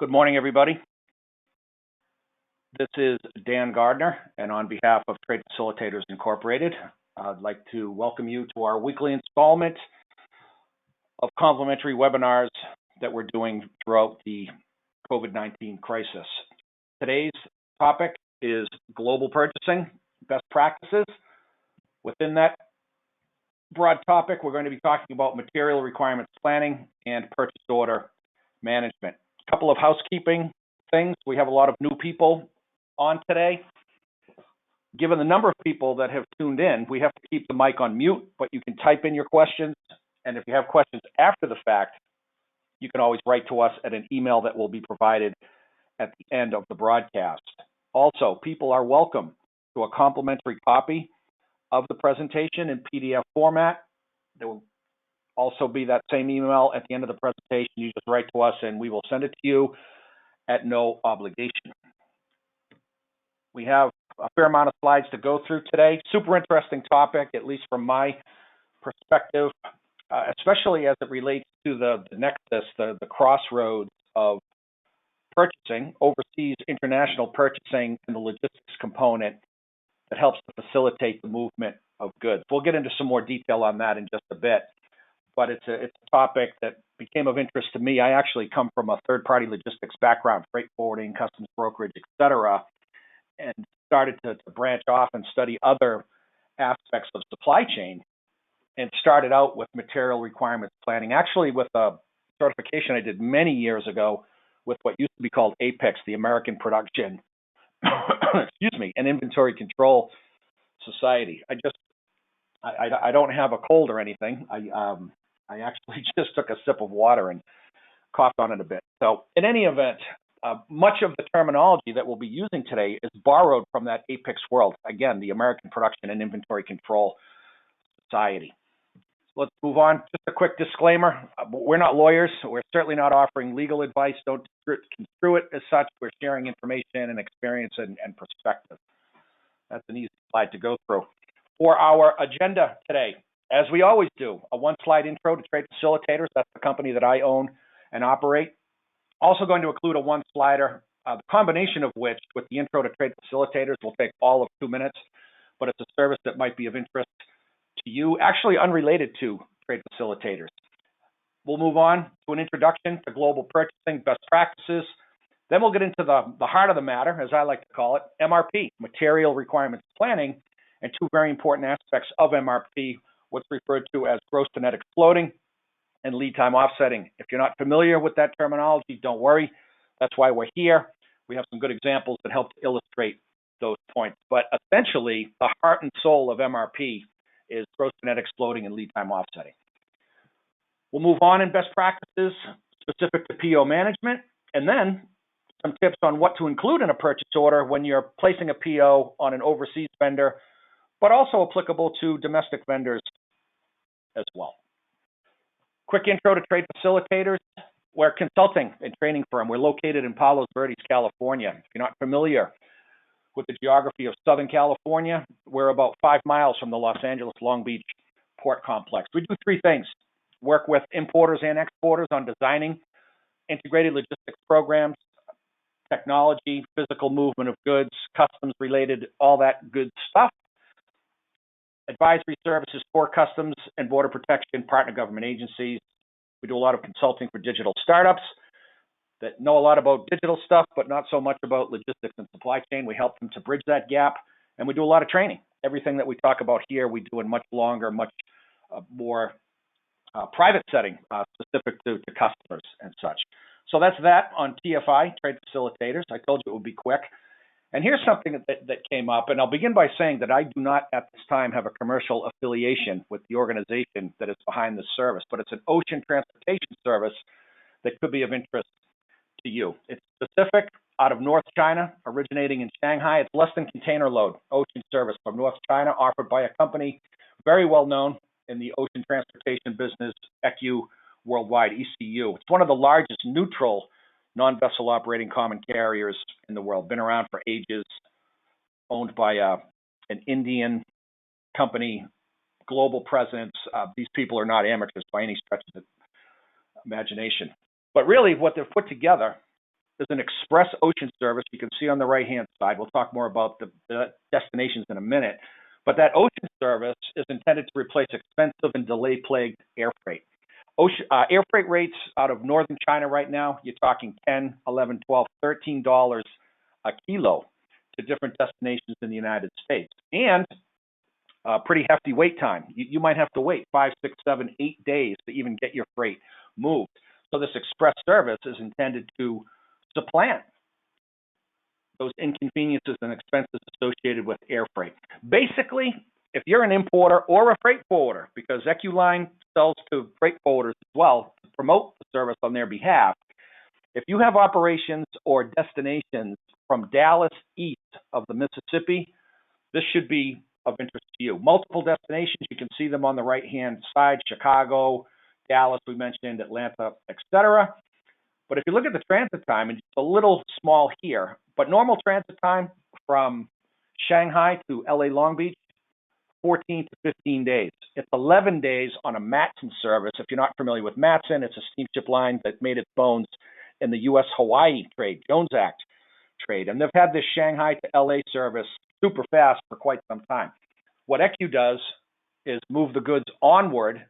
Good morning, everybody. This is Dan Gardner, and on behalf of Trade Facilitators Incorporated, I'd like to welcome you to our weekly installment of complimentary webinars that we're doing throughout the COVID-19 crisis. Today's topic is global purchasing best practices. Within that broad topic, we're going to be talking about material requirements planning and purchase order management. A couple of housekeeping things. We have a lot of new people on today. Given the number of people that have tuned in, we have to keep the mic on mute, but you can type in your questions. And if you have questions after the fact, you can always write to us at an email that will be provided at the end of the broadcast. Also, people are welcome to a complimentary copy of the presentation in PDF format. There will also be that same email at the end of the presentation. You just write to us and we will send it to you at no obligation. We have a fair amount of slides to go through today. Super interesting topic, at least from my perspective, especially as it relates to the nexus, the crossroads of purchasing, overseas international purchasing, and the logistics component that helps to facilitate the movement of goods. We'll get into some more detail on that in just a bit, but it's a topic that became of interest to me. I actually come from a third-party logistics background, freight forwarding, customs brokerage, et cetera, and started to branch off and study other aspects of supply chain, and started out with material requirements planning, actually with a certification I did many years ago with what used to be called APEX, the American Production, excuse me, and Inventory Control Society. I don't have a cold or anything. I actually just took a sip of water and coughed on it a bit. So in any event, much of the terminology that we'll be using today is borrowed from that APEX world. Again, the American Production and Inventory Control Society. So let's move on. Just a quick disclaimer. We're not lawyers. So we're certainly not offering legal advice. Don't construe it as such. We're sharing information and experience and perspective. That's an easy slide to go through. For our agenda today, as we always do, a one-slide intro to Trade Facilitators. That's the company that I own and operate. Also going to include a one-slider, the combination of which, with the intro to Trade Facilitators, will take all of 2 minutes, but it's a service that might be of interest to you, actually unrelated to Trade Facilitators. We'll move on to an introduction to global purchasing best practices. Then we'll get into the heart of the matter, as I like to call it, MRP, Material Requirements Planning, and two very important aspects of MRP, what's referred to as gross to net exploding and lead time offsetting. If you're not familiar with that terminology, don't worry. That's why we're here. We have some good examples that help to illustrate those points. But essentially, the heart and soul of MRP is gross to net exploding and lead time offsetting. We'll move on in best practices specific to PO management, and then some tips on what to include in a purchase order when you're placing a PO on an overseas vendor, but also applicable to domestic vendors as well. Quick intro to Trade Facilitators. We're a consulting and training firm. We're located in Palos Verdes, California. If you're not familiar with the geography of Southern California, we're about 5 miles from the Los Angeles Long Beach port complex. We do three things: work with importers and exporters on designing integrated logistics programs, technology, physical movement of goods, customs related, all that good stuff. Advisory services for customs and border protection, partner government agencies. We do a lot of consulting for digital startups that know a lot about digital stuff, but not so much about logistics and supply chain. We help them to bridge that gap, and we do a lot of training. Everything that we talk about here, we do in much longer, much more private setting, specific to customers and such. So that's that on TFI, Trade Facilitators. I told you it would be quick. And here's something that came up, and I'll begin by saying that I do not at this time have a commercial affiliation with the organization that is behind this service, but it's an ocean transportation service that could be of interest to you. It's specific out of North China, originating in Shanghai. It's less than container load ocean service from North China, offered by a company very well known in the ocean transportation business, ECU Worldwide, ECU. It's one of the largest neutral non-vessel operating common carriers in the world. Been around for ages, owned by an Indian company, global presence. These people are not amateurs by any stretch of the imagination. But really what they've put together is an express ocean service. You can see on the right-hand side. We'll talk more about the destinations in a minute. But that ocean service is intended to replace expensive and delay-plagued air freight. Air freight rates out of northern China right now, you're talking $10, $11, $12, $13 a kilo to different destinations in the United States. And pretty hefty wait time. You might have to wait 5, 6, 7, 8 days to even get your freight moved. So this express service is intended to supplant those inconveniences and expenses associated with air freight. Basically, if you're an importer or a freight forwarder, because EcuLine sells to freight forwarders as well to promote the service on their behalf, if you have operations or destinations from Dallas east of the Mississippi, this should be of interest to you. Multiple destinations, you can see them on the right-hand side, Chicago, Dallas, we mentioned, Atlanta, etc. But if you look at the transit time, and it's a little small here, but normal transit time from Shanghai to LA Long Beach, 14 to 15 days. It's 11 days on a Matson service. If you're not familiar with Matson, it's a steamship line that made its bones in the U.S.-Hawaii trade, Jones Act trade. And they've had this Shanghai to LA service super fast for quite some time. What ECU does is move the goods onward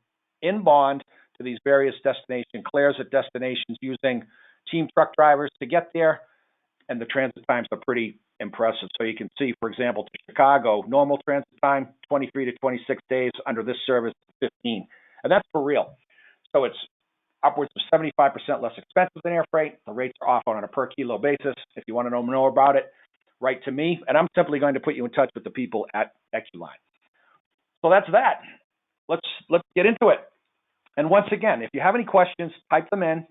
in bond to these various destinations, clears at destinations using team truck drivers to get there, and the transit times are pretty impressive. So you can see, for example, to Chicago, normal transit time, 23 to 26 days. Under this service, 15. And that's for real. So it's upwards of 75% less expensive than air freight. The rates are off on a per kilo basis. If you want to know more about it, write to me, and I'm simply going to put you in touch with the people at EcuLine. So that's that. Let's get into it. And once again, if you have any questions, type them in.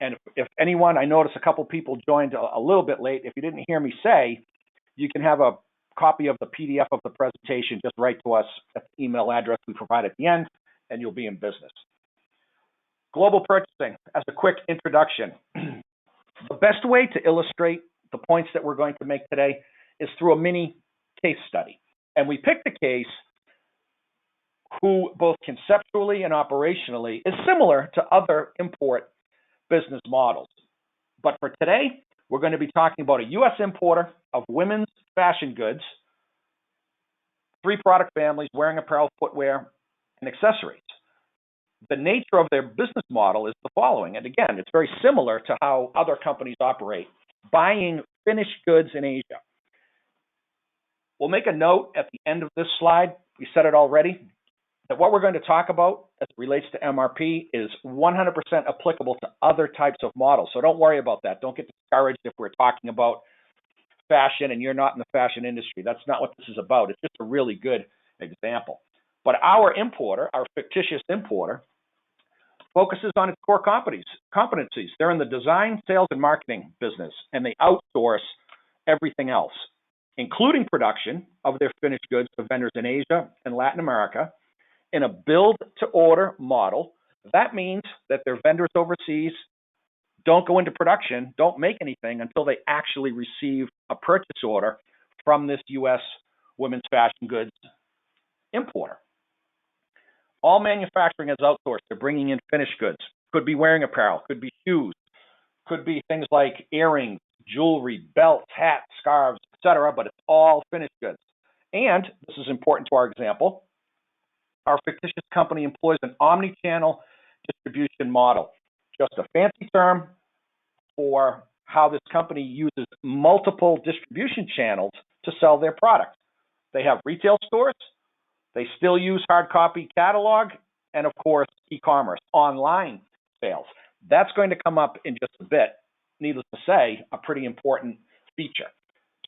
And if anyone, I noticed a couple people joined a little bit late. If you didn't hear me say, you can have a copy of the PDF of the presentation. Just write to us at the email address we provide at the end, and you'll be in business. Global purchasing, as a quick introduction. The best way to illustrate the points that we're going to make today is through a mini case study. And we picked a case who both conceptually and operationally is similar to other import business models. But for today, we're going to be talking about a U.S. importer of women's fashion goods, 3 product families, wearing apparel, footwear, and accessories. The nature of their business model is the following. And again, it's very similar to how other companies operate, buying finished goods in Asia. We'll make a note at the end of this slide, we said it already, that what we're going to talk about as it relates to MRP is 100% applicable to other types of models. So don't worry about that. Don't get discouraged if we're talking about fashion and you're not in the fashion industry. That's not what this is about. It's just a really good example. But our importer, our fictitious importer, focuses on its core competencies. They're in the design, sales, and marketing business, and they outsource everything else, including production of their finished goods to vendors in Asia and Latin America in a build-to-order model. That means that their vendors overseas don't go into production, don't make anything until they actually receive a purchase order from this U.S. women's fashion goods importer. All manufacturing is outsourced. They're bringing in finished goods. Could be wearing apparel, could be shoes, could be things like earrings, jewelry, belts, hats, scarves, etc., but it's all finished goods. And this is important to our example. Our fictitious company employs an omni-channel distribution model, just a fancy term for how this company uses multiple distribution channels to sell their product. They have retail stores, they still use hard copy catalog, and of course, e-commerce, online sales. That's going to come up in just a bit. Needless to say, a pretty important feature.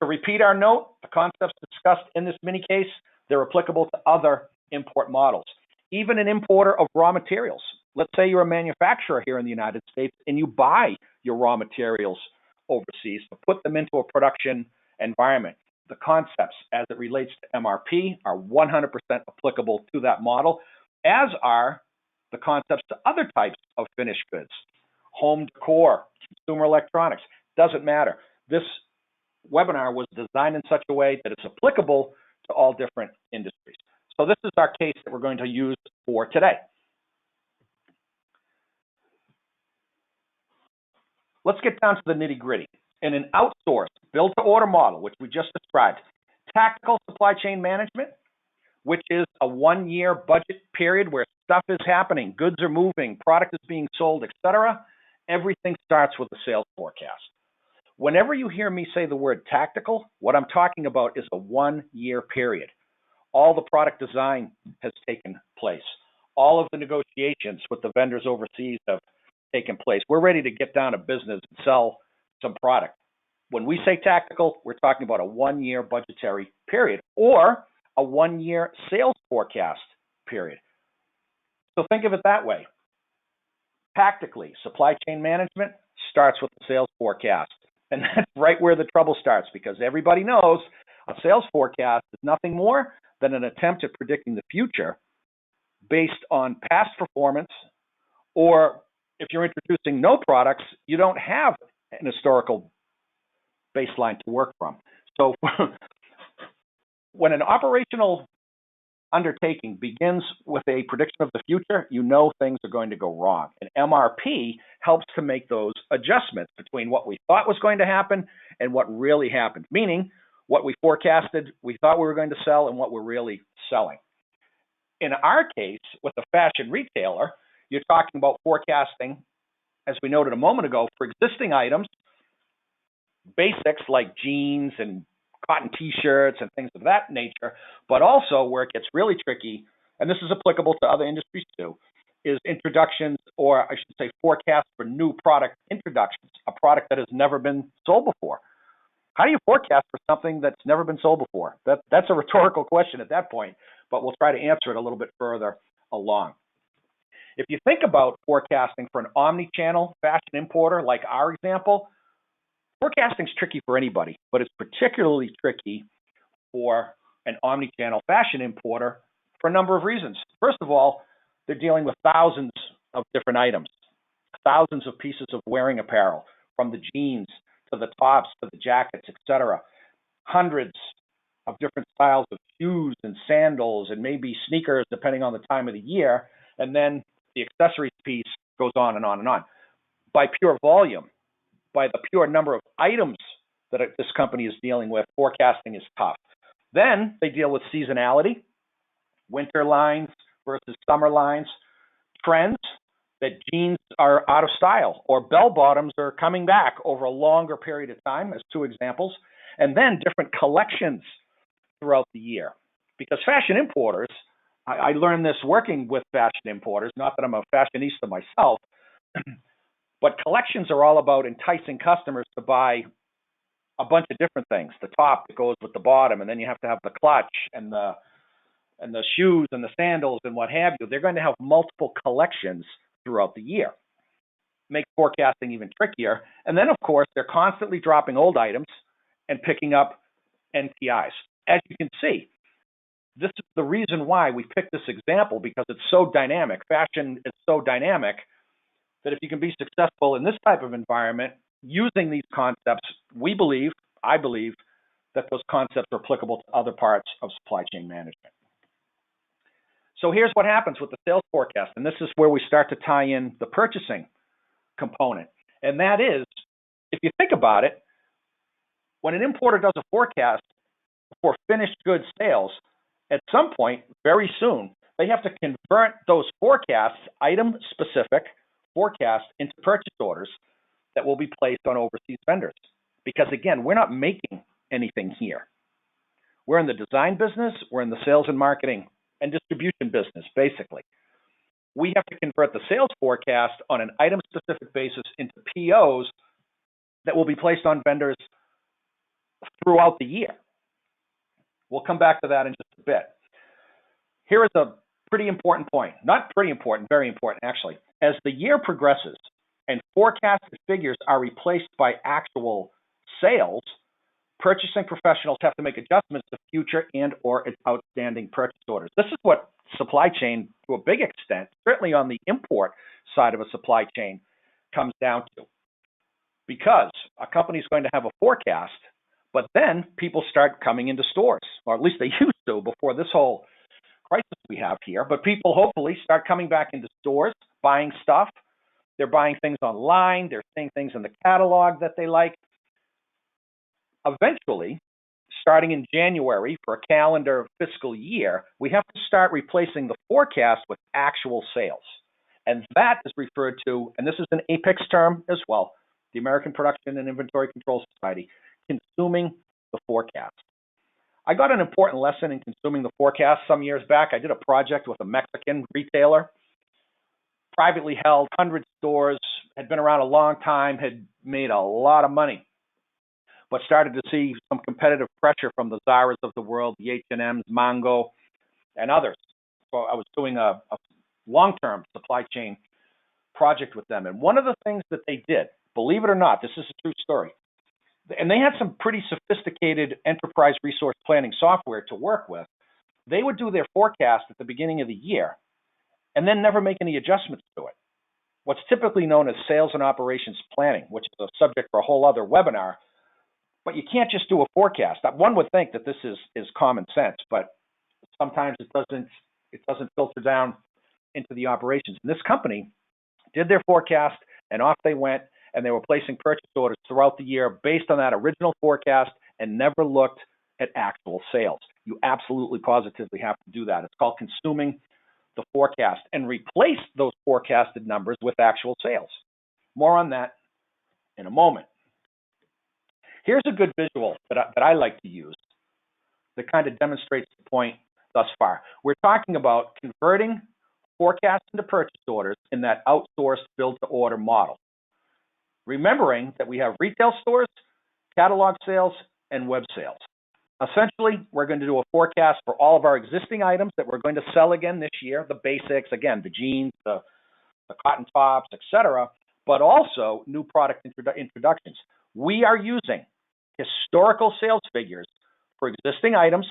To repeat our note, the concepts discussed in this mini case, they're applicable to other import models. Even an importer of raw materials. Let's say you're a manufacturer here in the United States and you buy your raw materials overseas to put them into a production environment. The concepts as it relates to MRP are 100% applicable to that model, as are the concepts to other types of finished goods. Home decor, consumer electronics, doesn't matter. This webinar was designed in such a way that it's applicable to all different industries. So this is our case that we're going to use for today. let's get down to the nitty-gritty. In an outsourced, build-to-order model, which we just described, tactical supply chain management, which is a one-year budget period where stuff is happening, goods are moving, product is being sold, etc., everything starts with a sales forecast. Whenever you hear me say the word tactical, what I'm talking about is a one-year period. All the product design has taken place. All of the negotiations with the vendors overseas have taken place. We're ready to get down to business and sell some product. When we say tactical, we're talking about a one-year budgetary period or a one-year sales forecast period. So think of it that way. Tactically, supply chain management starts with the sales forecast. And that's right where the trouble starts, because everybody knows a sales forecast is nothing more than an attempt at predicting the future based on past performance, or if you're introducing no products, you don't have an historical baseline to work from. So when an operational undertaking begins with a prediction of the future, you know things are going to go wrong. And MRP helps to make those adjustments between what we thought was going to happen and what really happened, meaning what we forecasted, we thought we were going to sell, and what we're really selling. In our case, with a fashion retailer, you're talking about forecasting, as we noted a moment ago, for existing items, basics like jeans and cotton t-shirts and things of that nature, but also where it gets really tricky, and this is applicable to other industries too, is introductions, or I should say forecasts for new product introductions, a product that has never been sold before. How do you forecast for something that's never been sold before? That's a rhetorical question at that point, but we'll try to answer it a little bit further along. If you think about forecasting for an omni-channel fashion importer, like our example, forecasting is tricky for anybody, but it's particularly tricky for an omni-channel fashion importer for a number of reasons. First of all, they're dealing with thousands of different items, thousands of pieces of wearing apparel, from the jeans to the tops to the jackets, etc. Hundreds of different styles of shoes and sandals and maybe sneakers, depending on the time of the year. And then the accessories piece goes on and on and on. By pure volume, by the pure number of items that this company is dealing with, forecasting is tough. Then they deal with seasonality, winter lines versus summer lines, trends, that jeans are out of style or bell bottoms are coming back over a longer period of time, as two examples, and then different collections throughout the year. Because fashion importers, I learned this working with fashion importers, not that I'm a fashionista myself, but collections are all about enticing customers to buy a bunch of different things. The top that goes with the bottom, and then you have to have the clutch and the shoes and the sandals and what have you. They're going to have multiple collections throughout the year. Make forecasting even trickier. And then, of course, they're constantly dropping old items and picking up NPIs. As you can see, this is the reason why we picked this example, because it's so dynamic. Fashion is so dynamic that if you can be successful in this type of environment using these concepts, I believe, that those concepts are applicable to other parts of supply chain management. So here's what happens with the sales forecast, and this is where we start to tie in the purchasing component. And that is, if you think about it, when an importer does a forecast for finished goods sales, at some point, very soon, they have to convert those forecasts, item-specific forecasts, into purchase orders that will be placed on overseas vendors. Because again, we're not making anything here. We're in the design business, we're in the sales and marketing and distribution business, basically. We have to convert the sales forecast on an item-specific basis into POs that will be placed on vendors throughout the year. We'll come back to that in just a bit. Here is a pretty important point. Not pretty important, very important, actually. As the year progresses and forecasted figures are replaced by actual sales, purchasing professionals have to make adjustments to future and or outstanding purchase orders. This is what supply chain, to a big extent, certainly on the import side of a supply chain, comes down to. Because a company is going to have a forecast, but then people start coming into stores, or at least they used to before this whole crisis we have here. But people hopefully start coming back into stores, buying stuff, They're buying things online. They're seeing things in the catalog that they like. Eventually, starting in January for a calendar fiscal year, we have to start replacing the forecast with actual sales. And that is referred to, and this is an APICS term as well, the American Production and Inventory Control Society, consuming the forecast. I got an important lesson in consuming the forecast some years back. I did a project with a Mexican retailer, privately held, 100 stores, had been around a long time, had made a lot of money, but started to see some competitive pressure from the Zaras of the world, the H&Ms, Mango, and others. So I was doing a long-term supply chain project with them. And one of the things that they did, believe it or not, this is a true story, and they had some pretty sophisticated enterprise resource planning software to work with. They would do their forecast at the beginning of the year and then never make any adjustments to it. What's typically known as sales and operations planning, which is a subject for a whole other webinar, but you can't just do a forecast. One would think that this is common sense, but sometimes it doesn't filter down into the operations. And this company did their forecast, and off they went, and they were placing purchase orders throughout the year based on that original forecast and never looked at actual sales. You absolutely positively have to do that. It's called consuming the forecast, and replace those forecasted numbers with actual sales. More on that in a moment. Here's a good visual that I like to use that kind of demonstrates the point thus far. We're talking about converting forecasts into purchase orders in that outsourced build-to-order model. Remembering that we have retail stores, catalog sales, and web sales. Essentially, we're going to do a forecast for all of our existing items that we're going to sell again this year, the basics, again, the jeans, the cotton tops, etc., but also new product introductions. We are using historical sales figures for existing items,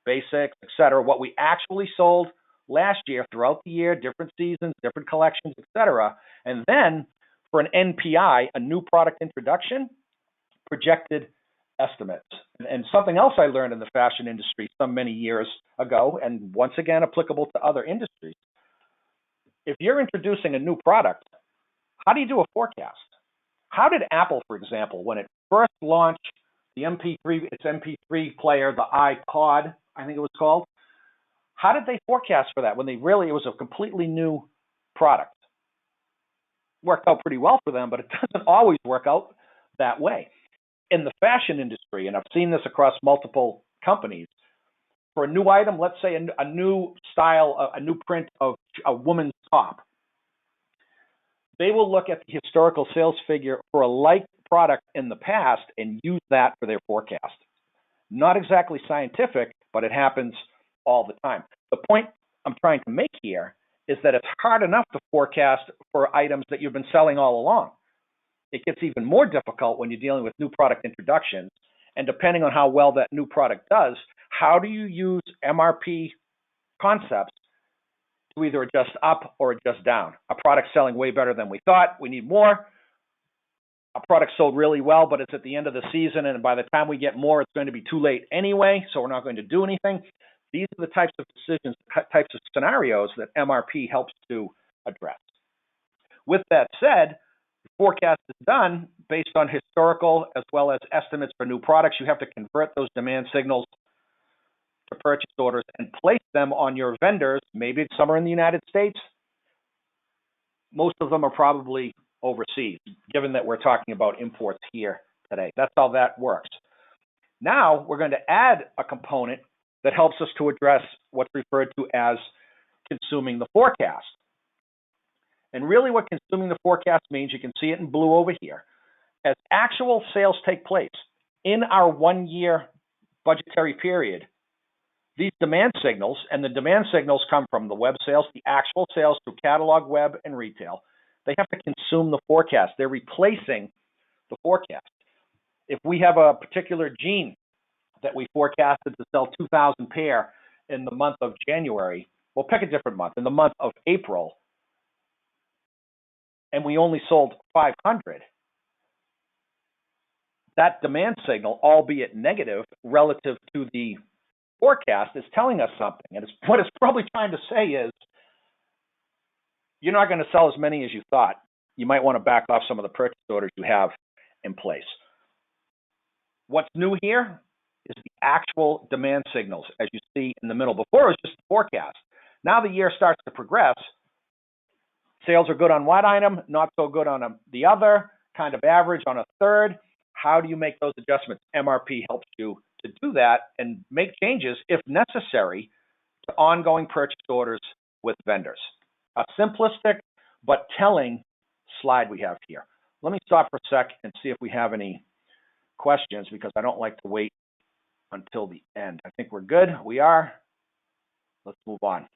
basics, etc., what we actually sold last year throughout the year, different seasons, different collections, etc., and then for an NPI, a new product introduction, projected estimates. And something else I learned in the fashion industry some many years ago, and once again applicable to other industries, if you're introducing a new product, how do you do a forecast? How did Apple, for example, when it first launched the its MP3 player, the iPod, I think it was called, how did they forecast for that when it was a completely new product? Worked out pretty well for them, but it doesn't always work out that way. In the fashion industry, and I've seen this across multiple companies, for a new item, let's say a new style, a new print of a woman's top, they will look at the historical sales figure for a like product in the past and use that for their forecast. Not exactly scientific, but it happens all the time. The point I'm trying to make here is that it's hard enough to forecast for items that you've been selling all along. It gets even more difficult when you're dealing with new product introductions, and depending on how well that new product does, how do you use MRP concepts to either adjust up or adjust down? A product selling way better than we thought, we need more. A product sold really well, but it's at the end of the season, and by the time we get more, it's going to be too late anyway, so we're not going to do anything. These are the types of decisions, types of scenarios that MRP helps to address. With that said, the forecast is done based on historical as well as estimates for new products. You have to convert those demand signals to purchase orders and place them on your vendors. Maybe some are in the United States. Most of them are probably overseas, given that we're talking about imports here today. That's how that works. Now we're going to add a component that helps us to address what's referred to as consuming the forecast. And really what consuming the forecast means, you can see it in blue over here. As actual sales take place in our 1 year budgetary period, these demand signals, and the demand signals come from the web sales, the actual sales through catalog, web, and retail, they have to consume the forecast. They're replacing the forecast. If we have a particular jean that we forecasted to sell 2,000 pair in the month of January, we'll pick a different month, in the month of April, and we only sold 500, that demand signal, albeit negative relative to the forecast, is telling us something. And what it's probably trying to say is, you're not going to sell as many as you thought. you might want to back off some of the purchase orders you have in place. What's new here is the actual demand signals, as you see in the middle. Before, it was just the forecast. Now the year starts to progress. Sales are good on one item, not so good on the other, kind of average on a third. How do you make those adjustments? MRP helps you to do that and make changes, if necessary, to ongoing purchase orders with vendors. A simplistic but telling slide we have here. Let me stop for a sec and see if we have any questions, because I don't like to wait until the end. I think we're good. We are. Let's move on.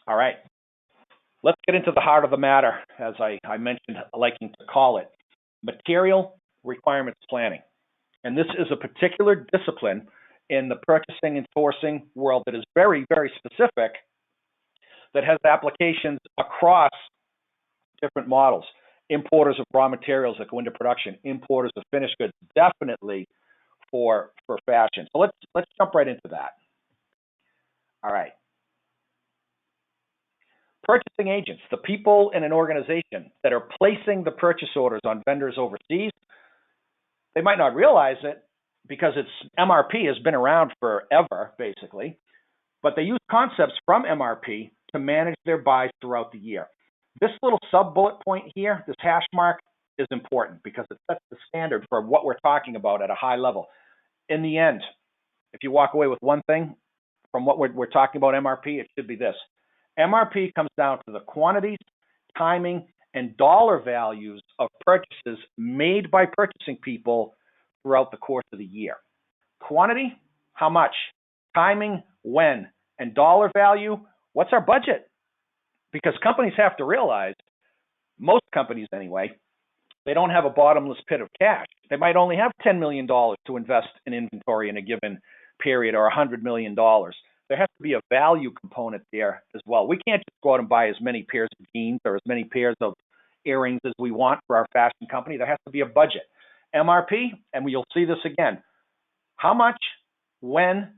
All right. Let's get into the heart of the matter, as I mentioned, liking to call it, material requirements planning. And this is a particular discipline in the purchasing and sourcing world that is very, very specific, that has applications across different models. Importers of raw materials that go into production, importers of finished goods, definitely for fashion. So let's jump right into that. All right. Purchasing agents, the people in an organization that are placing the purchase orders on vendors overseas, they might not realize it because MRP has been around forever, basically, but they use concepts from MRP to manage their buys throughout the year. This little sub-bullet point here, this hash mark, is important because it sets the standard for what we're talking about at a high level. In the end, if you walk away with one thing from what we're talking about MRP, it should be this. MRP comes down to the quantities, timing, and dollar values of purchases made by purchasing people throughout the course of the year. Quantity, how much? Timing, when? And dollar value, what's our budget? Because companies have to realize, most companies anyway, they don't have a bottomless pit of cash. They might only have $10 million to invest in inventory in a given period, or $100 million. There has to be a value component there as well. We can't just go out and buy as many pairs of jeans or as many pairs of earrings as we want for our fashion company. There has to be a budget. MRP, and you'll see this again, how much, when,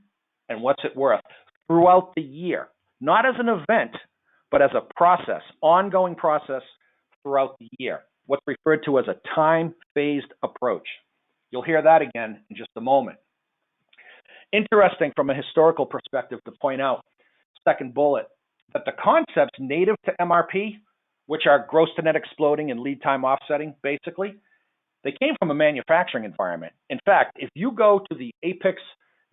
and what's it worth throughout the year. Not as an event, but as a process, ongoing process throughout the year. What's referred to as a time-phased approach. You'll hear that again in just a moment. Interesting from a historical perspective to point out, second bullet, that the concepts native to MRP, which are gross to net exploding and lead time offsetting, basically, they came from a manufacturing environment. In fact, if you go to the Apex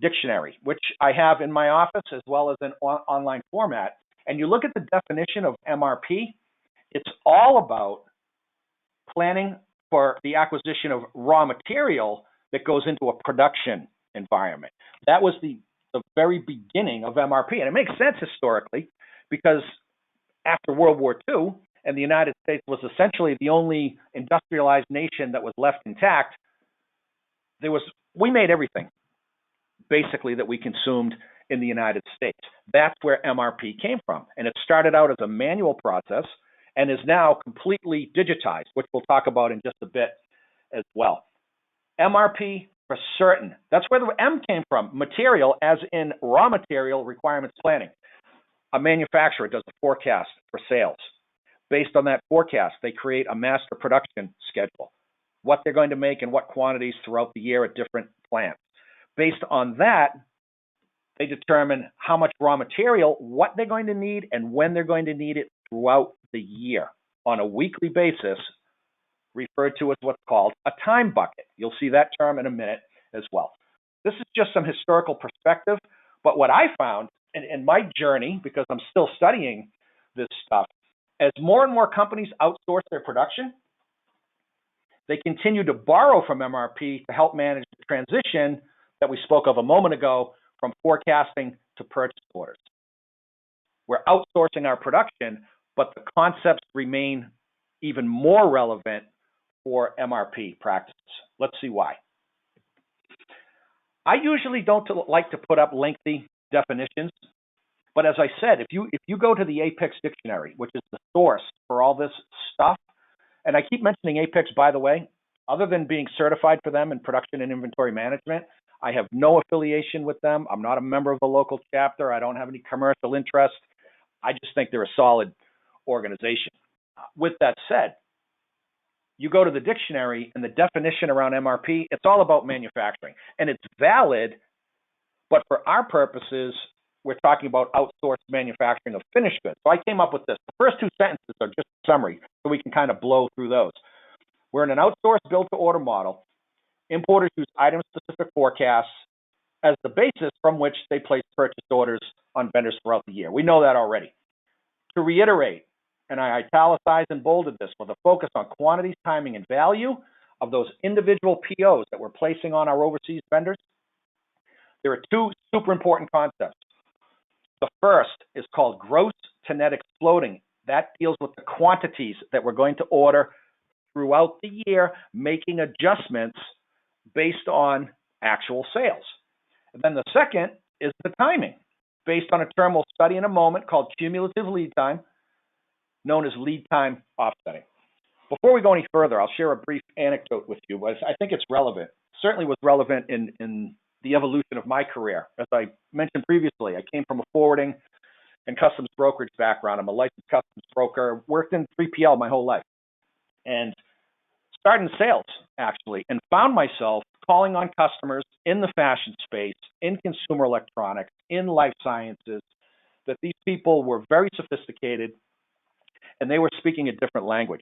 dictionary, which I have in my office as well as in online format, and you look at the definition of MRP, it's all about planning for the acquisition of raw material that goes into a production environment. That was the very beginning of MRP. And it makes sense historically because after World War II, and the United States was essentially the only industrialized nation that was left intact, we made everything, basically, that we consumed in the United States. That's where MRP came from. And it started out as a manual process and is now completely digitized, which we'll talk about in just a bit as well. MRP for certain. That's where the M came from, material, as in raw material requirements planning. A manufacturer does a forecast for sales. Based on that forecast, they create a master production schedule, what they're going to make and what quantities throughout the year at different plants. Based on that, they determine how much raw material, what they're going to need, and when they're going to need it throughout the year on a weekly basis, referred to as what's called a time bucket. You'll see that term in a minute as well. This is just some historical perspective, but what I found in my journey, because I'm still studying this stuff, as more and more companies outsource their production, they continue to borrow from MRP to help manage the transition that we spoke of a moment ago from forecasting to purchase orders. We're outsourcing our production, but the concepts remain even more relevant for MRP practices. Let's see why. I usually don't like to put up lengthy definitions, but as I said, if you go to the Apex dictionary, which is the source for all this stuff, and I keep mentioning Apex, by the way, other than being certified for them in production and inventory management, I have no affiliation with them. I'm not a member of the local chapter. I don't have any commercial interest. I just think they're a solid organization. With that said, you go to the dictionary and the definition around MRP, it's all about manufacturing. And it's valid, but for our purposes, we're talking about outsourced manufacturing of finished goods. So I came up with this. The first two sentences are just a summary, so we can kind of blow through those. We're in an outsourced build-to-order model. Importers use item-specific forecasts as the basis from which they place purchase orders on vendors throughout the year. We know that already. To reiterate, and I italicized and bolded this with a focus on quantities, timing, and value of those individual POs that we're placing on our overseas vendors, there are two super important concepts. The first is called gross to net exploding. That deals with the quantities that we're going to order throughout the year, making adjustments based on actual sales. And then the second is the timing, based on a term we'll study in a moment called cumulative lead time, known as lead time offsetting. Before we go any further, I'll share a brief anecdote with you. I think it's relevant. Certainly was relevant in the evolution of my career. As I mentioned previously, I came from a forwarding and customs brokerage background. I'm a licensed customs broker, worked in 3PL my whole life, and started in sales, actually, and found myself calling on customers in the fashion space, in consumer electronics, in life sciences, that these people were very sophisticated, and they were speaking a different language.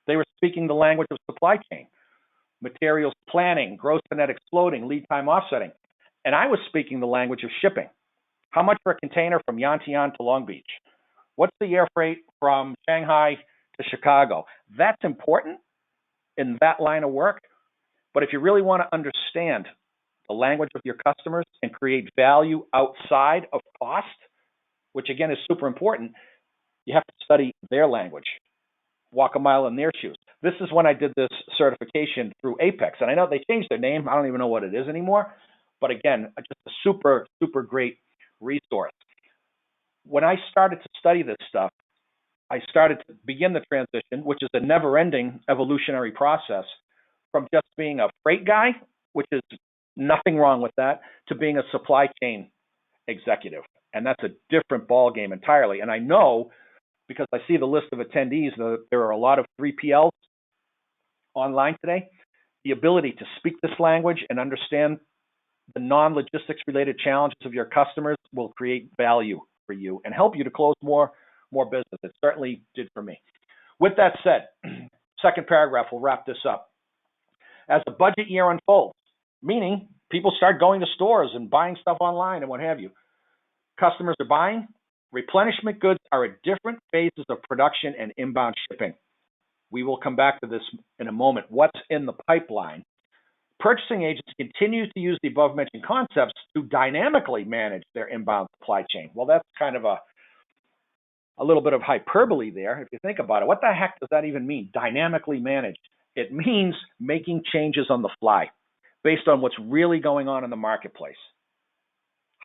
They were speaking the language of supply chain, materials planning, gross to net exploding, lead time offsetting. And I was speaking the language of shipping. How much for a container from Yantian to Long Beach? What's the air freight from Shanghai to Chicago? That's important in that line of work. But if you really want to understand the language of your customers and create value outside of cost, which again is super important, you have to study their language, walk a mile in their shoes. This is when I did this certification through Apex. And I know they changed their name. I don't even know what it is anymore. But again, just a super, super great resource. When I started to study this stuff, I started to begin the transition, which is a never-ending evolutionary process, from just being a freight guy, which is nothing wrong with that, to being a supply chain executive. And that's a different ballgame entirely. And I know, because I see the list of attendees, there are a lot of 3PLs online today. The ability to speak this language and understand the non-logistics related challenges of your customers will create value for you and help you to close more business. It certainly did for me. With that said, second paragraph, we'll wrap this up. As the budget year unfolds, meaning people start going to stores and buying stuff online and what have you, customers are buying. Replenishment goods are at different phases of production and inbound shipping. We will come back to this in a moment. What's in the pipeline? Purchasing agents continue to use the above-mentioned concepts to dynamically manage their inbound supply chain. Well, that's kind of a little bit of hyperbole there, if you think about it. What the heck does that even mean, dynamically managed? It means making changes on the fly based on what's really going on in the marketplace.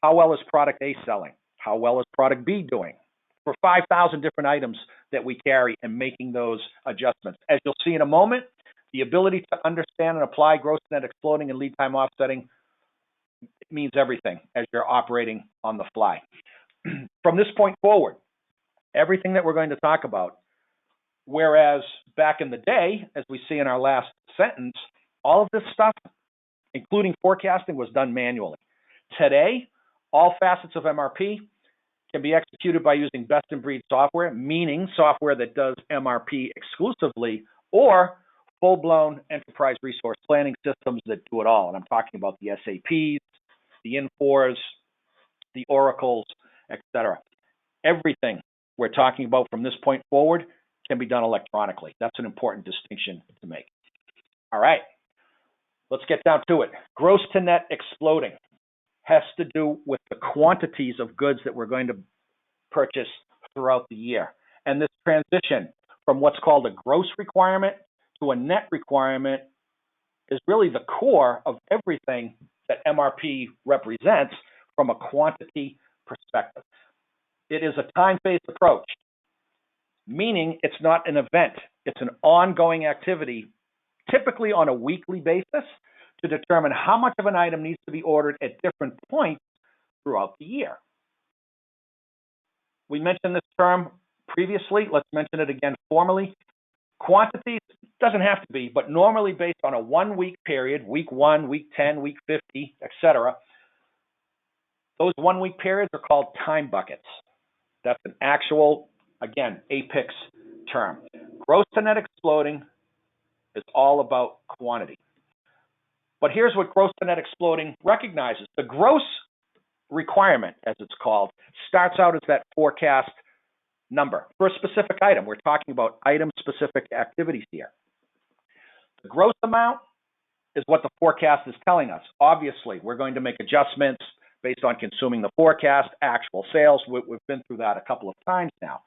How well is product A selling? How well is product B doing? For 5,000 different items that we carry and making those adjustments. As you'll see in a moment, the ability to understand and apply gross net exploding and lead time offsetting means everything as you're operating on the fly. From this point forward, everything that we're going to talk about, whereas back in the day, as we see in our last sentence, all of this stuff, including forecasting, was done manually. Today, all facets of MRP can be executed by using best-in-breed software, meaning software that does MRP exclusively, or full-blown enterprise resource planning systems that do it all. And I'm talking about the SAPs, the Infors, the Oracles, etc. Everything we're talking about from this point forward can be done electronically. That's an important distinction to make. All right, let's get down to it. Gross to net exploding has to do with the quantities of goods that we're going to purchase throughout the year. And this transition from what's called a gross requirement to a net requirement is really the core of everything that MRP represents from a quantity perspective. It is a time-phased approach, meaning it's not an event. It's an ongoing activity, typically on a weekly basis, to determine how much of an item needs to be ordered at different points throughout the year. We mentioned this term previously. Let's mention it again formally. Quantities doesn't have to be, but normally based on a 1 week period, week 1, week 10, week 50, etc. Those 1 week periods are called time buckets. That's an actual, again, Apex term. Gross to net exploding is all about quantity. But here's what gross to net exploding recognizes. The gross requirement, as it's called, starts out as that forecast number for a specific item. We're talking about item-specific activities here. The gross amount is what the forecast is telling us. Obviously, we're going to make adjustments based on consuming the forecast, actual sales. We've been through that a couple of times now.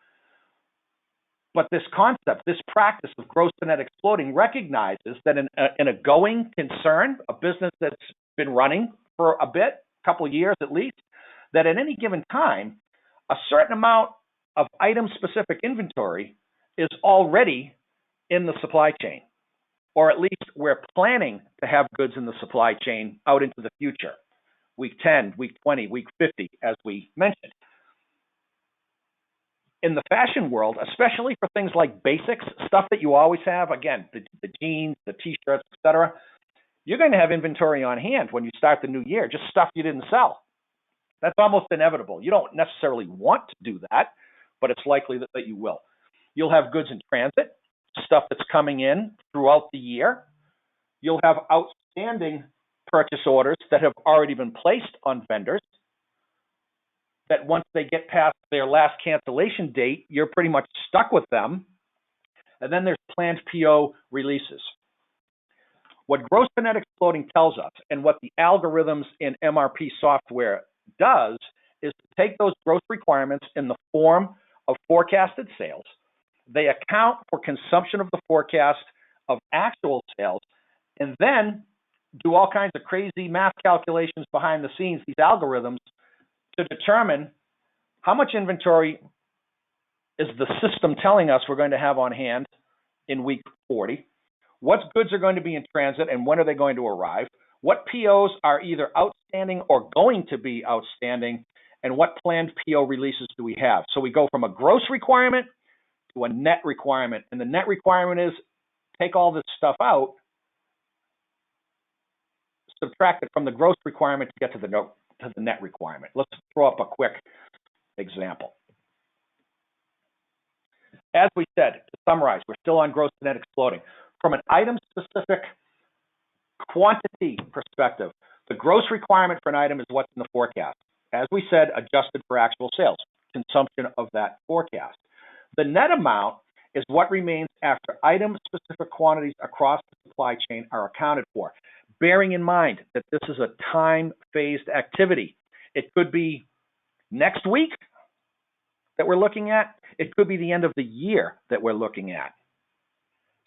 But this concept, this practice of gross to net exploding recognizes that in a going concern, a business that's been running for a bit, a couple of years at least, that at any given time, a certain amount of item-specific inventory is already in the supply chain, or at least we're planning to have goods in the supply chain out into the future, week 10, week 20, week 50, as we mentioned. In the fashion world, especially for things like basics, stuff that you always have, again, the jeans, the t-shirts, etc., you're going to have inventory on hand when you start the new year, just stuff you didn't sell. That's almost inevitable. You don't necessarily want to do that, but it's likely that you will. You'll have goods in transit, stuff that's coming in throughout the year. You'll have outstanding purchase orders that have already been placed on vendors, that once they get past their last cancellation date, you're pretty much stuck with them. And then there's planned PO releases. What gross to net exploding tells us, and what the algorithms in MRP software does, is to take those gross requirements in the form of forecasted sales. They account for consumption of the forecast of actual sales, and then do all kinds of crazy math calculations behind the scenes, these algorithms, to determine how much inventory is the system telling us we're going to have on hand in week 40, what goods are going to be in transit and when are they going to arrive, what POs are either outstanding or going to be outstanding, and what planned PO releases do we have. So we go from a gross requirement to a net requirement, and the net requirement is take all this stuff out, subtract it from the gross requirement to get to the net requirement. Let's throw up a quick example. As we said, to summarize, we're still on gross to net exploding. From an item-specific quantity perspective, the gross requirement for an item is what's in the forecast. As we said, adjusted for actual sales, consumption of that forecast. The net amount is what remains after item-specific quantities across the supply chain are accounted for, bearing in mind that this is a time-phased activity. It could be next week that we're looking at. It could be the end of the year that we're looking at.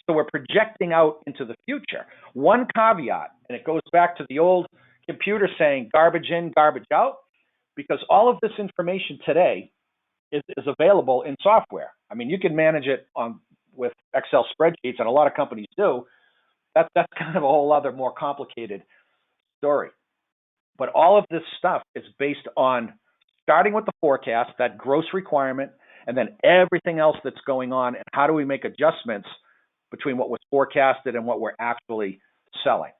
So we're projecting out into the future. One caveat, and it goes back to the old computer saying garbage in, garbage out, because all of this information today is available in software. I mean, you can manage it with Excel spreadsheets, and a lot of companies do. That's kind of a whole other more complicated story. But all of this stuff is based on starting with the forecast, that gross requirement, and then everything else that's going on, and how do we make adjustments between what was forecasted and what we're actually selling.